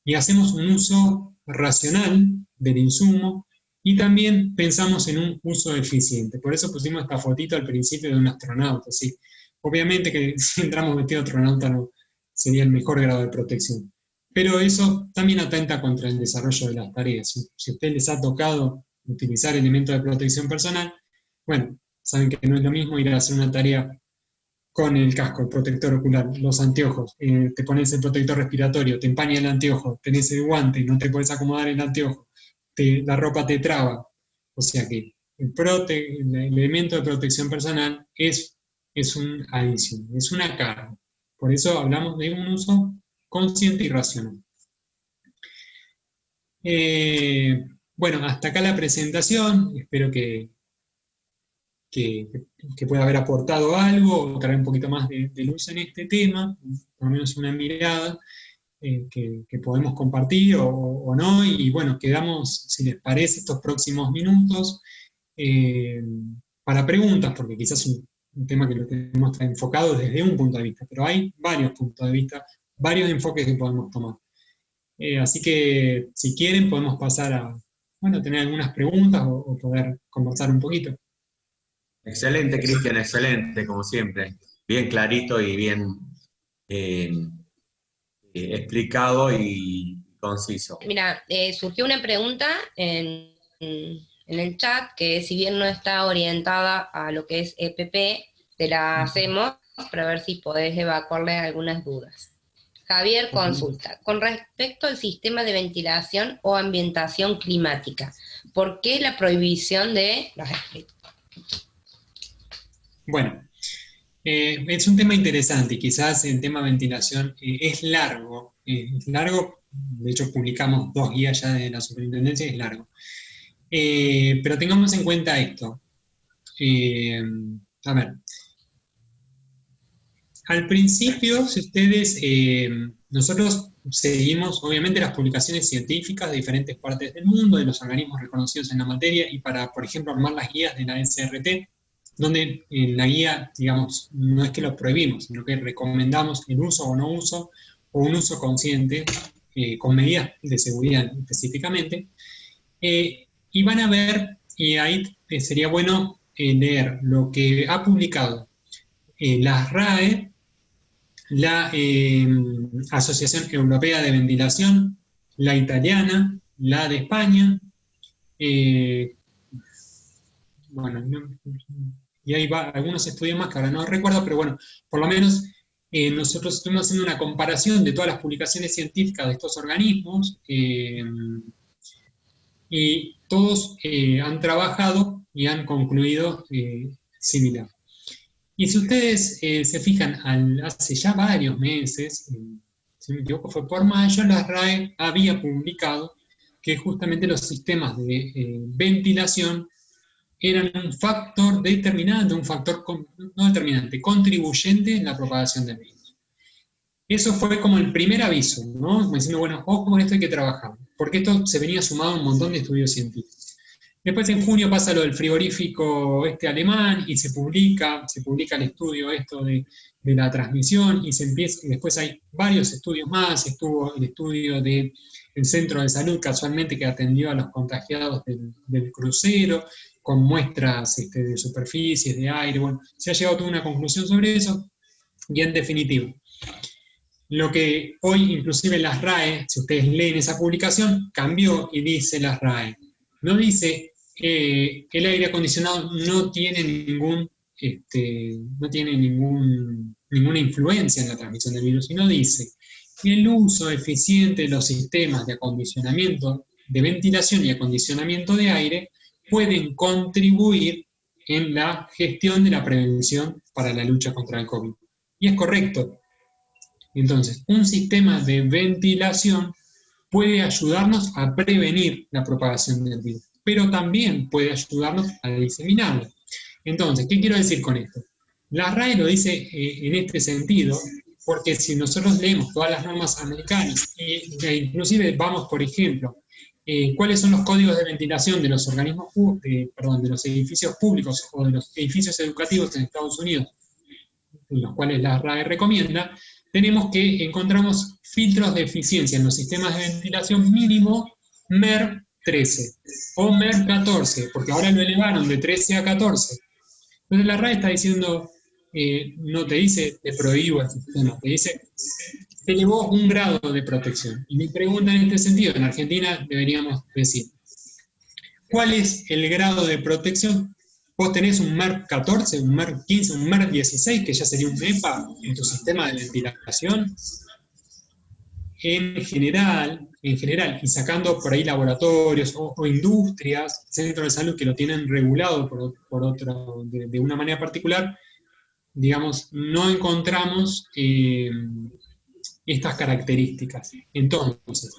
y hacemos un uso racional del insumo y también pensamos en un uso eficiente. Por eso pusimos esta fotito al principio de un astronauta. ¿Sí? Obviamente que si entramos vestido de astronauta no sería el mejor grado de protección. Pero eso también atenta contra el desarrollo de las tareas. Si a ustedes les ha tocado utilizar elementos de protección personal, bueno, saben que no es lo mismo ir a hacer una tarea con el casco, el protector ocular, los anteojos, te pones el protector respiratorio, te empaña el anteojo, tenés el guante, no te puedes acomodar el anteojo, la ropa te traba. O sea que el elemento de protección personal es una adición, es una carga. Por eso hablamos de un uso consciente y racional. Bueno, hasta acá la presentación, espero que pueda haber aportado algo, o traer un poquito más de luz en este tema, por lo menos una mirada que podemos compartir o no, y bueno, quedamos, si les parece, estos próximos minutos para preguntas, porque quizás es un tema que lo tenemos enfocado desde un punto de vista, pero hay varios puntos de vista, varios enfoques que podemos tomar. Así que si quieren podemos pasar a, bueno, tener algunas preguntas o poder conversar un poquito.
Excelente, Cristian, excelente, como siempre. Bien clarito y bien explicado y conciso.
Mira, surgió una pregunta en el chat que si bien no está orientada a lo que es EPP, te la hacemos para ver si podés evacuarle algunas dudas. Javier consulta, con respecto al sistema de ventilación o ambientación climática, ¿por qué la prohibición de los split?
Bueno, es un tema interesante y quizás el tema ventilación es largo, de hecho publicamos 2 guías ya de la superintendencia, es largo. Pero tengamos en cuenta esto. A ver, al principio, si ustedes, nosotros seguimos obviamente las publicaciones científicas de diferentes partes del mundo, de los organismos reconocidos en la materia, y para, por ejemplo, armar las guías de la SRT, donde en la guía, digamos, no es que lo prohibimos, sino que recomendamos el uso o no uso, o un uso consciente, con medidas de seguridad específicamente, y van a ver, y ahí sería bueno leer lo que ha publicado la RAE, la Asociación Europea de Ventilación, la italiana, la de España, bueno, y hay algunos estudios más que ahora no recuerdo, pero bueno, por lo menos nosotros estuvimos haciendo una comparación de todas las publicaciones científicas de estos organismos, y todos han trabajado y han concluido similar. Y si ustedes se fijan, hace ya varios meses, si me equivoco fue por mayo, la RAE había publicado que justamente los sistemas de ventilación eran un factor determinante, contribuyente en la propagación del virus. Eso fue como el primer aviso, ¿no? Como diciendo, bueno, ojo con esto, hay que trabajar, porque esto se venía sumado a un montón de estudios científicos. Después en junio pasa lo del frigorífico alemán y se publica el estudio de la transmisión y después hay varios estudios más, estuvo el estudio del centro de salud casualmente que atendió a los contagiados del crucero con muestras de superficies, de aire, bueno, se ha llegado a toda una conclusión sobre eso y en definitiva, lo que hoy inclusive las RAE, si ustedes leen esa publicación, cambió y dice las RAE. No dice el aire acondicionado no tiene ninguna influencia en la transmisión del virus, sino dice el uso eficiente de los sistemas de acondicionamiento, de ventilación y acondicionamiento de aire pueden contribuir en la gestión de la prevención para la lucha contra el COVID. Y es correcto. Entonces, un sistema de ventilación puede ayudarnos a prevenir la propagación del virus, pero también puede ayudarnos a diseminarlo. Entonces, ¿qué quiero decir con esto? La RAE lo dice en este sentido, porque si nosotros leemos todas las normas americanas, e inclusive vamos, por ejemplo, cuáles son los códigos de ventilación de los organismos, de los edificios públicos o de los edificios educativos en Estados Unidos, en los cuales la RAE recomienda, tenemos que encontramos filtros de eficiencia en los sistemas de ventilación mínimo MER 13 o MER 14, porque ahora lo elevaron de 13 a 14. Entonces la RAE está diciendo, no te dice te prohíbo el sistema, te dice te elevó un grado de protección. Y mi pregunta en este sentido, en Argentina deberíamos decir, ¿cuál es el grado de protección? Vos tenés un MER 14, un MER 15, un MER 16, que ya sería un EPA en tu sistema de ventilación. En general, y sacando por ahí laboratorios o industrias, centros de salud que lo tienen regulado de una manera particular, digamos, no encontramos estas características. Entonces,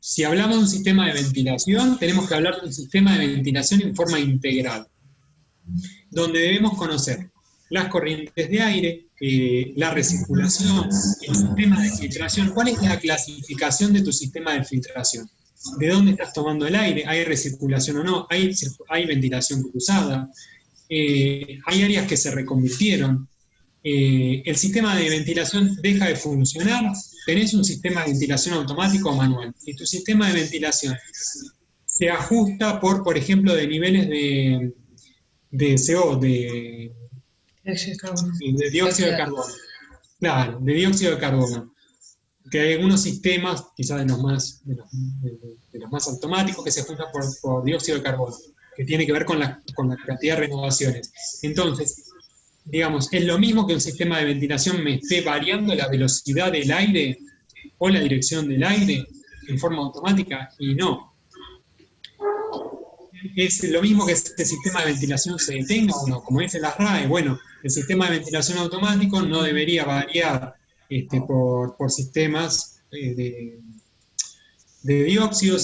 si hablamos de un sistema de ventilación, tenemos que hablar de un sistema de ventilación en forma integral, donde debemos conocer las corrientes de aire, la recirculación, el sistema de filtración. ¿Cuál es la clasificación de tu sistema de filtración? de dónde estás tomando el aire, hay recirculación o no, hay ventilación cruzada, hay áreas que se reconvirtieron, el sistema de ventilación deja de funcionar, tenés un sistema de ventilación automático o manual, y tu sistema de ventilación se ajusta por ejemplo, de niveles de CO, de dióxido de carbono. Claro, de dióxido de carbono. Que hay algunos sistemas, quizás de los más automáticos, que se ajustan por dióxido de carbono, que tiene que ver con la cantidad de renovaciones. Entonces, digamos, es lo mismo que un sistema de ventilación me esté variando la velocidad del aire o la dirección del aire en forma automática, y no. Es lo mismo que este sistema de ventilación se detenga o no, como dicen las RAE, bueno, el sistema de ventilación automático no debería variar por sistemas de dióxido,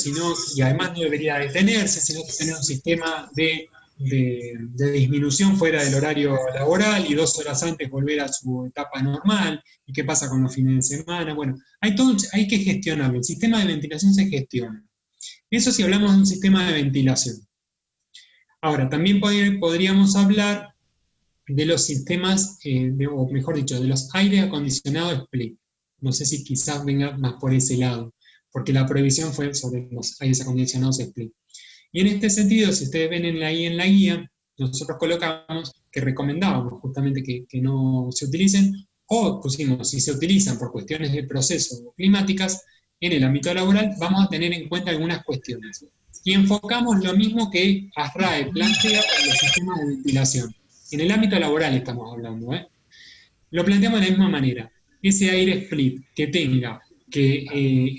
y además no debería detenerse, sino que tener un sistema de disminución fuera del horario laboral y 2 horas antes volver a su etapa normal. ¿Y qué pasa con los fines de semana? Bueno, hay que gestionarlo. El sistema de ventilación se gestiona. Eso si hablamos de un sistema de ventilación. Ahora, también podríamos hablar de los sistemas, o mejor dicho, de los aire acondicionados split. No sé si quizás venga más por ese lado, porque la prohibición fue sobre los aires acondicionados split. Y en este sentido, si ustedes ven en la guía, nosotros colocamos que recomendábamos justamente que no se utilicen, o pusimos, si se utilizan por cuestiones de proceso climáticas, en el ámbito laboral vamos a tener en cuenta algunas cuestiones. Y enfocamos lo mismo que ASRAE plantea para los sistemas de ventilación. En el ámbito laboral estamos hablando, Lo planteamos de la misma manera. Ese aire split que tenga que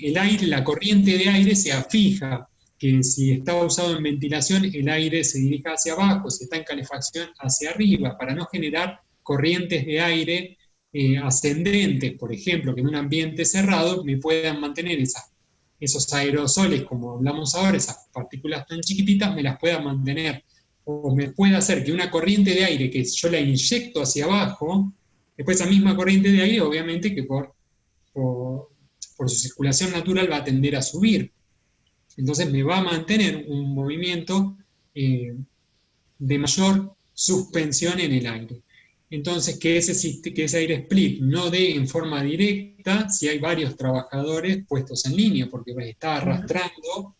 el aire, la corriente de aire sea fija, que si está usado en ventilación el aire se dirija hacia abajo, si está en calefacción hacia arriba, para no generar corrientes de aire ascendentes, por ejemplo, que en un ambiente cerrado me puedan mantener esos aerosoles, como hablamos ahora, esas partículas tan chiquititas, me las puedan mantener, o me puede hacer que una corriente de aire que yo la inyecto hacia abajo, después esa misma corriente de aire, obviamente que por su circulación natural va a tender a subir. Entonces me va a mantener un movimiento de mayor suspensión en el aire. Entonces, que ese aire split no dé en forma directa si hay varios trabajadores puestos en línea, porque está arrastrando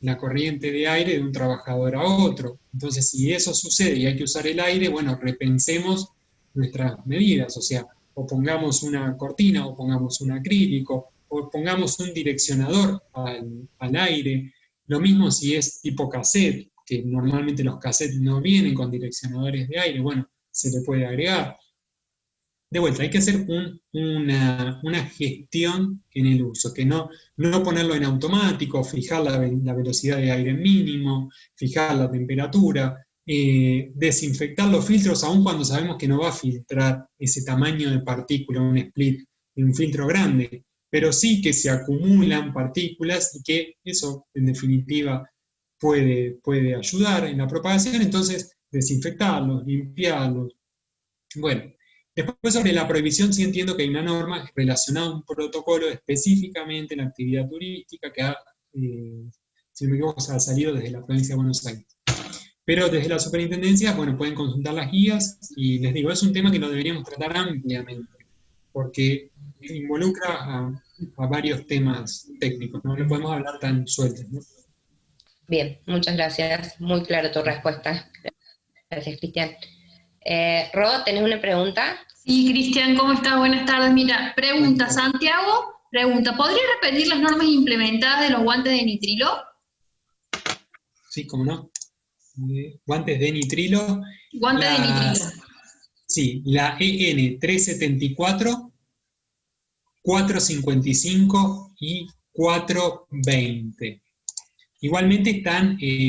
la corriente de aire de un trabajador a otro. Entonces, si eso sucede y hay que usar el aire, bueno, repensemos nuestras medidas, o sea, o pongamos una cortina, o pongamos un acrílico, o pongamos un direccionador al aire. Lo mismo si es tipo cassette, que normalmente los cassettes no vienen con direccionadores de aire, bueno, se le puede agregar. De vuelta, hay que hacer una gestión en el uso, que no ponerlo en automático, fijar la velocidad de aire mínimo, fijar la temperatura, desinfectar los filtros aun cuando sabemos que no va a filtrar ese tamaño de partícula, un split, un filtro grande, pero sí que se acumulan partículas y que eso en definitiva puede ayudar en la propagación. Entonces desinfectarlos, limpiarlos. Bueno, después sobre la prohibición sí entiendo que hay una norma relacionada a un protocolo específicamente en la actividad turística que si no me equivoco, ha salido desde la provincia de Buenos Aires. Pero desde la superintendencia, bueno, pueden consultar las guías y les digo, es un tema que lo deberíamos tratar ampliamente, porque involucra a varios temas técnicos, no lo podemos hablar tan sueltos, ¿no?
Bien, muchas gracias. Muy clara tu respuesta. Gracias, Cristian. Ro, ¿tenés una pregunta?
Sí, Cristian, ¿cómo estás? Buenas tardes. Mira, pregunta Santiago, ¿podría repetir las normas implementadas de los guantes de nitrilo?
Sí, cómo no. Guantes de nitrilo.
Guantes de nitrilo.
Sí, la EN 374, 455 y 420. Igualmente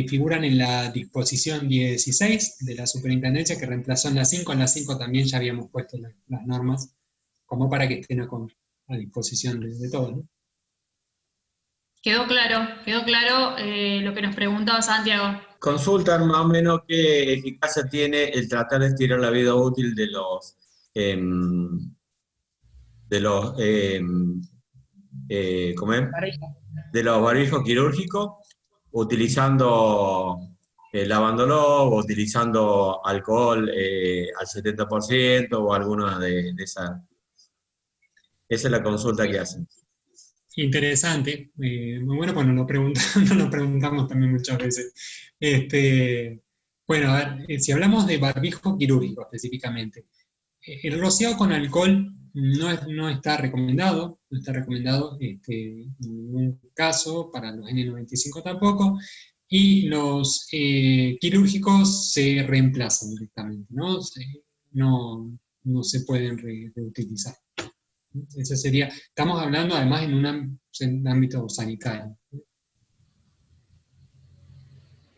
figuran en la disposición 16 de la superintendencia que reemplazó en la 5. En la 5 también ya habíamos puesto las normas como para que estén a disposición de todos, ¿no?
Quedó claro lo que nos preguntaba Santiago.
Consultan más o menos qué eficacia tiene el tratar de estirar la vida útil de los ¿cómo es? de los barbijos quirúrgicos, utilizando lavándolo, o utilizando alcohol al 70% o alguna de esas. Esa es la consulta que hacen.
Interesante, muy bueno, pues nos lo preguntamos también muchas veces. Bueno, a ver, si hablamos de barbijo quirúrgico específicamente, el rociado con alcohol no está recomendado, en ningún caso, para los N95 tampoco, y los quirúrgicos se reemplazan directamente, no se pueden reutilizar. Eso sería, estamos hablando además en un ámbito sanitario.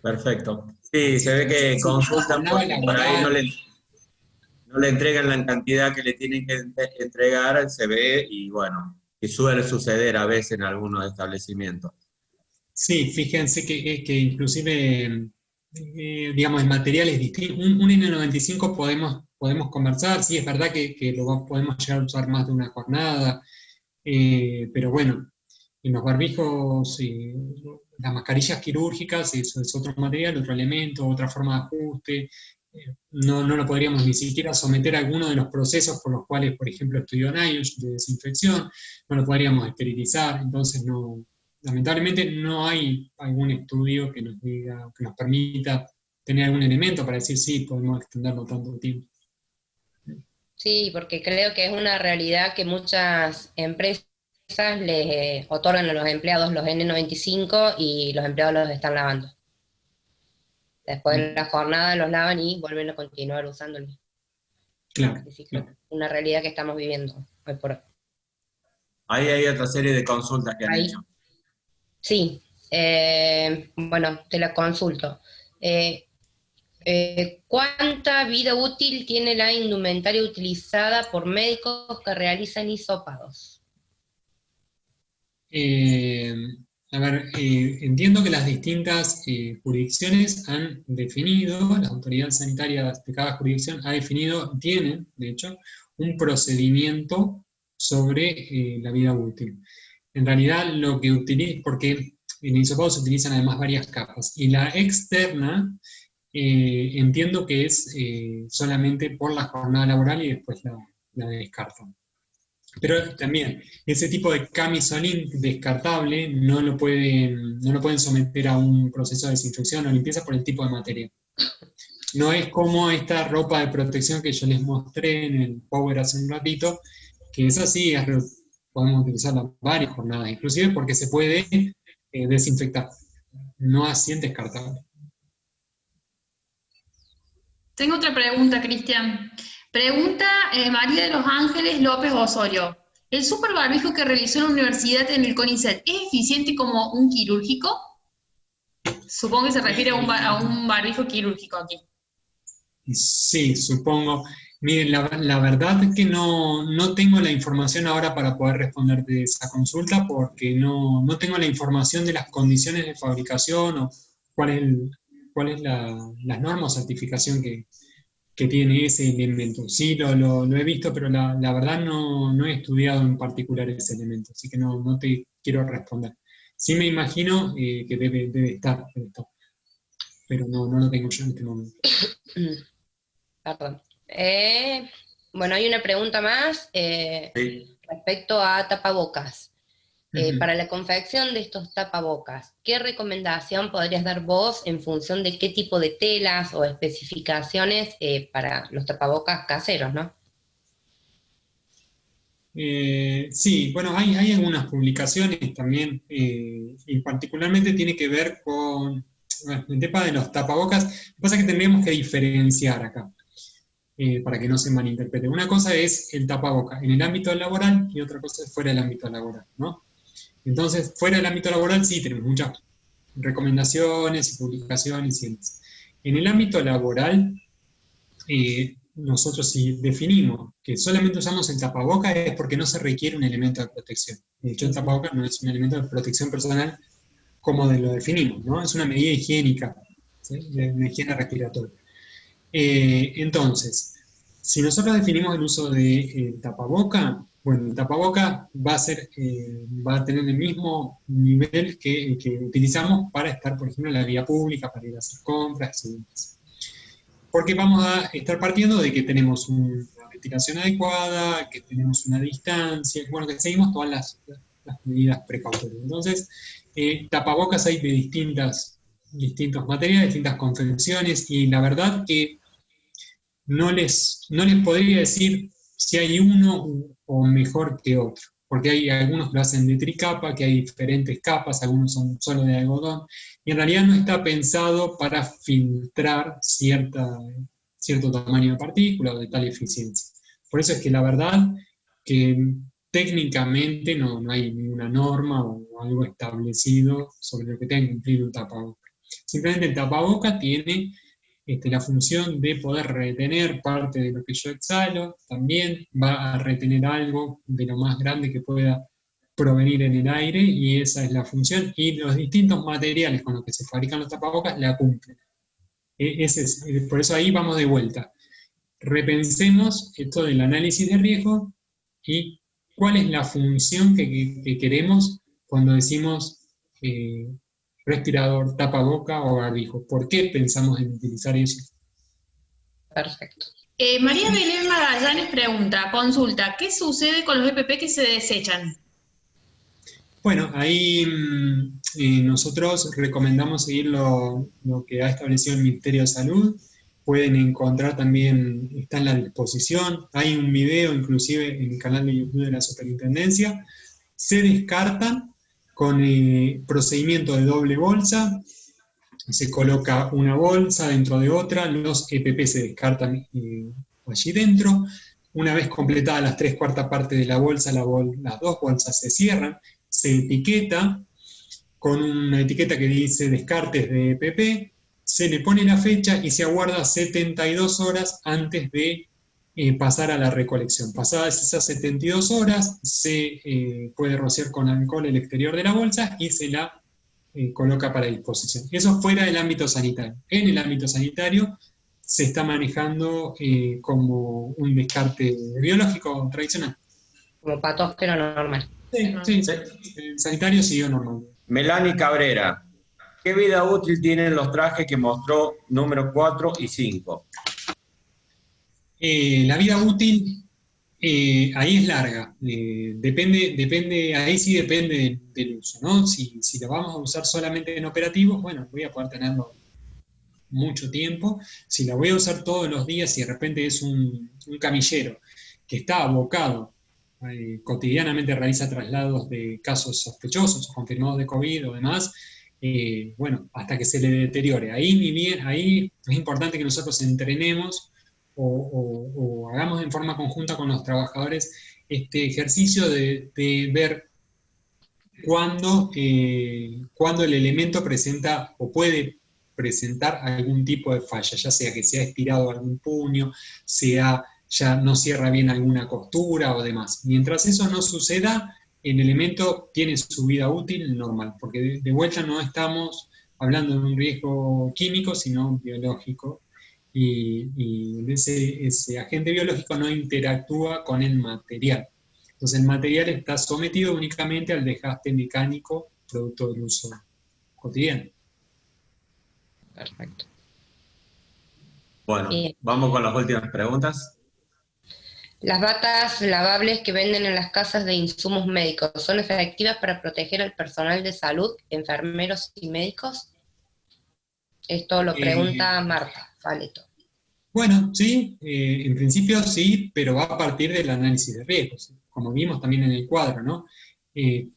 Perfecto. Sí, se ve que consultan porque por ahí no le entregan la cantidad que le tienen que entregar, se ve, y bueno, y suele suceder a veces en algunos establecimientos.
Sí, fíjense que inclusive, digamos, el material es distinto. Un N95 podemos conversar, sí, es verdad que lo podemos llegar a usar más de una jornada, pero bueno, en los barbijos, las mascarillas quirúrgicas, eso es otro material, otro elemento, otra forma de ajuste. No lo podríamos ni siquiera someter a alguno de los procesos por los cuales, por ejemplo, estudió NIOSH de desinfección, no lo podríamos esterilizar, entonces lamentablemente no hay algún estudio que nos diga, que nos permita tener algún elemento para decir sí, podemos extenderlo tanto tiempo.
Sí, porque creo que es una realidad que muchas empresas les otorgan a los empleados los N95 y los empleados los están lavando. Después de la jornada los lavan y vuelven a continuar usándolo.
Claro,
Sí,
claro.
una realidad que estamos viviendo hoy por hoy.
Ahí hay otra serie de consultas que han hecho.
Sí, bueno, te la consulto. ¿Cuánta vida útil tiene la indumentaria utilizada por médicos que realizan hisopados?
A ver, entiendo que las distintas jurisdicciones han definido, las autoridades sanitarias de cada jurisdicción tienen, de hecho, un procedimiento sobre la vida útil. En realidad lo que utiliza, porque en el hisopado se utilizan además varias capas, y la externa entiendo que es solamente por la jornada laboral y después la descartan. Pero también, ese tipo de camisolín descartable no lo pueden someter a un proceso de desinfección o limpieza por el tipo de materia. No es como esta ropa de protección que yo les mostré en el Power hace un ratito, que es así, podemos utilizarla varias jornadas, inclusive porque se puede desinfectar, no así en descartable.
Tengo otra pregunta, Cristian. Pregunta María de los Ángeles López Osorio. ¿El super barbijo que realizó en la universidad en el CONICET es eficiente como un quirúrgico? Supongo que se refiere a un barbijo quirúrgico aquí.
Sí, supongo. Miren, la verdad es que no tengo la información ahora para poder responderte esa consulta, porque no tengo la información de las condiciones de fabricación o cuál es la norma o certificación que tiene ese elemento. Sí, lo he visto, pero la verdad no he estudiado en particular ese elemento, así que no te quiero responder. Sí me imagino que debe estar, pero no lo tengo yo en este momento.
Perdón. Bueno, hay una pregunta más respecto a tapabocas. Para la confección de estos tapabocas, ¿qué recomendación podrías dar vos en función de qué tipo de telas o especificaciones para los tapabocas caseros, no?
Sí, bueno, hay algunas publicaciones también, y particularmente tiene que ver con el tema de los tapabocas. Lo que pasa es que tendríamos que diferenciar acá, para que no se malinterprete. Una cosa es el tapaboca en el ámbito laboral y otra cosa es fuera del ámbito laboral, ¿no? Entonces, fuera del ámbito laboral sí tenemos muchas recomendaciones y publicaciones y demás. En el ámbito laboral, nosotros si definimos que solamente usamos el tapaboca es porque no se requiere un elemento de protección. De hecho, el tapaboca no es un elemento de protección personal como lo definimos, ¿no? Es una medida higiénica, ¿sí? de higiene respiratoria. Entonces, si nosotros definimos el uso de tapaboca, Bueno, el tapaboca va a tener el mismo nivel que utilizamos para estar, por ejemplo, en la vía pública, para ir a hacer compras y demás. Porque vamos a estar partiendo de que tenemos una ventilación adecuada, que tenemos una distancia, bueno, que seguimos todas las medidas precautorias. Entonces, tapabocas hay de distintos materiales, distintas confecciones, y la verdad que no les podría decir si hay uno o mejor que otro, porque hay algunos que lo hacen de tricapa, que hay diferentes capas, algunos son solo de algodón, y en realidad no está pensado para filtrar cierto tamaño de partícula o de tal eficiencia. Por eso es que la verdad que técnicamente no hay ninguna norma o algo establecido sobre lo que tenga que cumplir un tapaboca. Simplemente el tapaboca tiene la función de poder retener parte de lo que yo exhalo, también va a retener algo de lo más grande que pueda provenir en el aire, y esa es la función, y los distintos materiales con los que se fabrican los tapabocas la cumplen. Por eso ahí vamos de vuelta. Repensemos esto del análisis de riesgo y cuál es la función que queremos cuando decimos respirador, tapaboca o barbijo. ¿Por qué pensamos en utilizar eso?
Perfecto.
María Belén Magallanes pregunta, consulta, ¿qué sucede con los EPP que se desechan?
Bueno, ahí nosotros recomendamos seguir lo que ha establecido el Ministerio de Salud. Pueden encontrar también, está en la disposición, hay un video inclusive en el canal de YouTube de la Superintendencia. Se descartan con procedimiento de doble bolsa, se coloca una bolsa dentro de otra, los EPP se descartan allí dentro. Una vez completadas las 3/4 partes de la bolsa, las dos bolsas se cierran, se etiqueta con una etiqueta que dice descartes de EPP, se le pone la fecha y se aguarda 72 horas antes de pasar a la recolección. Pasadas esas 72 horas, se puede rociar con alcohol el exterior de la bolsa y se la coloca para disposición. Eso fuera del ámbito sanitario. En el ámbito sanitario se está manejando como un descarte biológico tradicional.
Como patógeno normal.
Sí. Sanitario siguió normal.
Melanie Cabrera, ¿qué vida útil tienen los trajes que mostró número 4 y 5?
La vida útil ahí es larga, depende, ahí sí depende del uso, ¿no? Si lo vamos a usar solamente en operativos, bueno, voy a poder tenerlo mucho tiempo. Si la voy a usar todos los días y de repente es un camillero que está abocado, cotidianamente realiza traslados de casos sospechosos o confirmados de COVID o demás, bueno, hasta que se le deteriore. Ahí es importante que nosotros entrenemos o hagamos en forma conjunta con los trabajadores este ejercicio de ver cuándo el elemento presenta o puede presentar algún tipo de falla, ya sea que se ha estirado algún puño, ya no cierra bien alguna costura o demás. Mientras eso no suceda, el elemento tiene su vida útil normal, porque de vuelta no estamos hablando de un riesgo químico, sino biológico, y ese agente biológico no interactúa con el material. Entonces el material está sometido únicamente al desgaste mecánico producto del uso cotidiano.
Perfecto.
Bueno,
Bien.
vamos con las últimas preguntas.
¿Las batas lavables que venden en las casas de insumos médicos son efectivas para proteger al personal de salud, enfermeros y médicos? Esto lo pregunta Marta Faleto.
Bueno, sí, en principio sí, pero va a partir del análisis de riesgos, como vimos también en el cuadro, ¿no?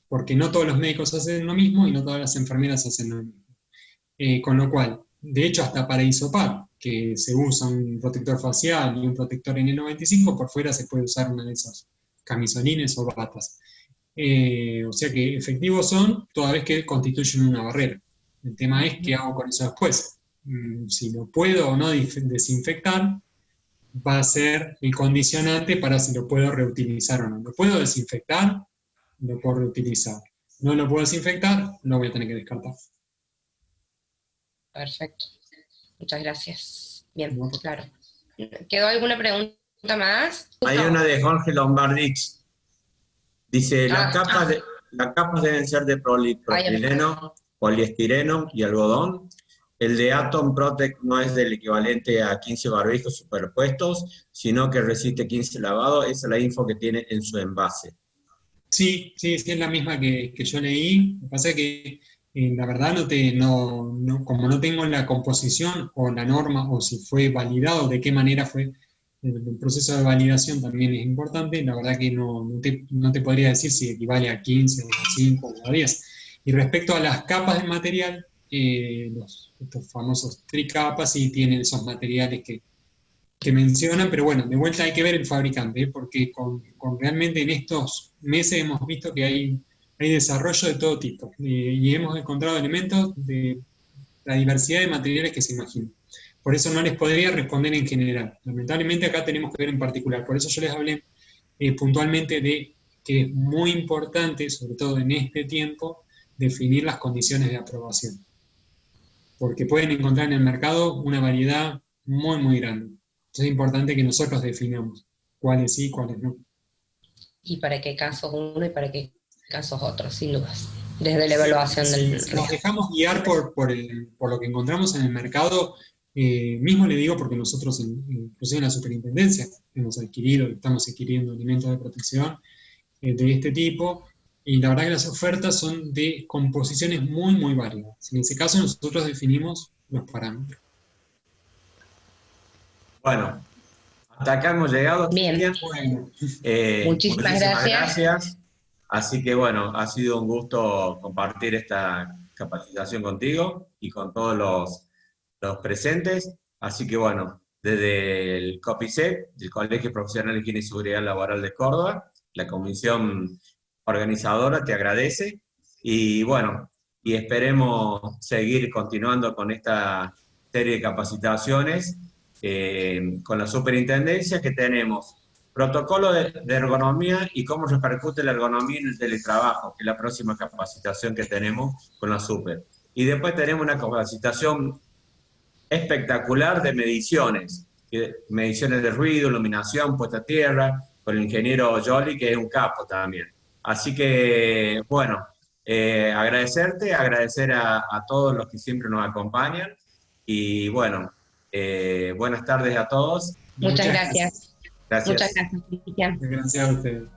Porque no todos los médicos hacen lo mismo y no todas las enfermeras hacen lo mismo. Con lo cual, de hecho, hasta para hisopar, que se usa un protector facial y un protector N95, por fuera se puede usar una de esas camisolines o batas. O sea que efectivos son toda vez que constituyen una barrera. El tema es qué hago con eso después. Si lo puedo o no desinfectar, va a ser el condicionante para si lo puedo reutilizar o no. ¿Lo puedo desinfectar? Lo puedo reutilizar. ¿No lo puedo desinfectar? Lo voy a tener que descartar.
Perfecto. Muchas gracias. Bien, claro. ¿Quedó alguna pregunta más?
Hay una de Jorge Lombardix. Dice, las capas deben ser de polipropileno, poliestireno y algodón. El de Atom Protect no es del equivalente a 15 barbijos superpuestos, sino que resiste 15 lavados. Esa es la info que tiene en su envase.
Sí, es la misma que yo leí. Lo que pasa es que la verdad como no tengo la composición o la norma o si fue validado, de qué manera fue el proceso de validación también es importante. La verdad que no te podría decir si equivale a 15 o a 5 o a 10. Y respecto a las capas de material, estos famosos tricapas sí tienen esos materiales que mencionan, pero bueno, de vuelta hay que ver el fabricante, porque realmente en estos meses hemos visto que hay desarrollo de todo tipo, y hemos encontrado elementos de la diversidad de materiales que se imaginan. Por eso no les podría responder en general. Lamentablemente acá tenemos que ver en particular. Por eso yo les hablé puntualmente de que es muy importante, sobre todo en este tiempo, definir las condiciones de aprobación. Porque pueden encontrar en el mercado una variedad muy, muy grande. Entonces es importante que nosotros definamos cuáles sí y cuáles no.
Y para qué casos uno y para qué casos otros, sin dudas, desde la evaluación del riesgo.
Nos dejamos guiar por lo que encontramos en el mercado, mismo le digo porque nosotros, inclusive en la superintendencia, estamos adquiriendo alimentos de protección de este tipo, y la verdad que las ofertas son de composiciones muy, muy variadas. En ese caso nosotros definimos los parámetros.
Bueno, hasta acá hemos llegado.
Bien.
Bueno.
Muchísimas gracias.
Así que bueno, ha sido un gusto compartir esta capacitación contigo y con todos los presentes. Así que bueno, desde el COPICET, el Colegio Profesional de Higiene y Seguridad Laboral de Córdoba, la comisión organizadora te agradece, y bueno, y esperemos seguir continuando con esta serie de capacitaciones con la superintendencia, que tenemos protocolo de ergonomía y cómo repercute la ergonomía en el teletrabajo, que es la próxima capacitación que tenemos con la super. Y después tenemos una capacitación espectacular de mediciones de ruido, iluminación, puesta a tierra, con el ingeniero Jolly, que es un capo también. Así que, bueno, agradecer a todos los que siempre nos acompañan, y bueno, buenas tardes a todos.
Muchas gracias.
Gracias.
Muchas gracias, Cristian.
Gracias a ustedes.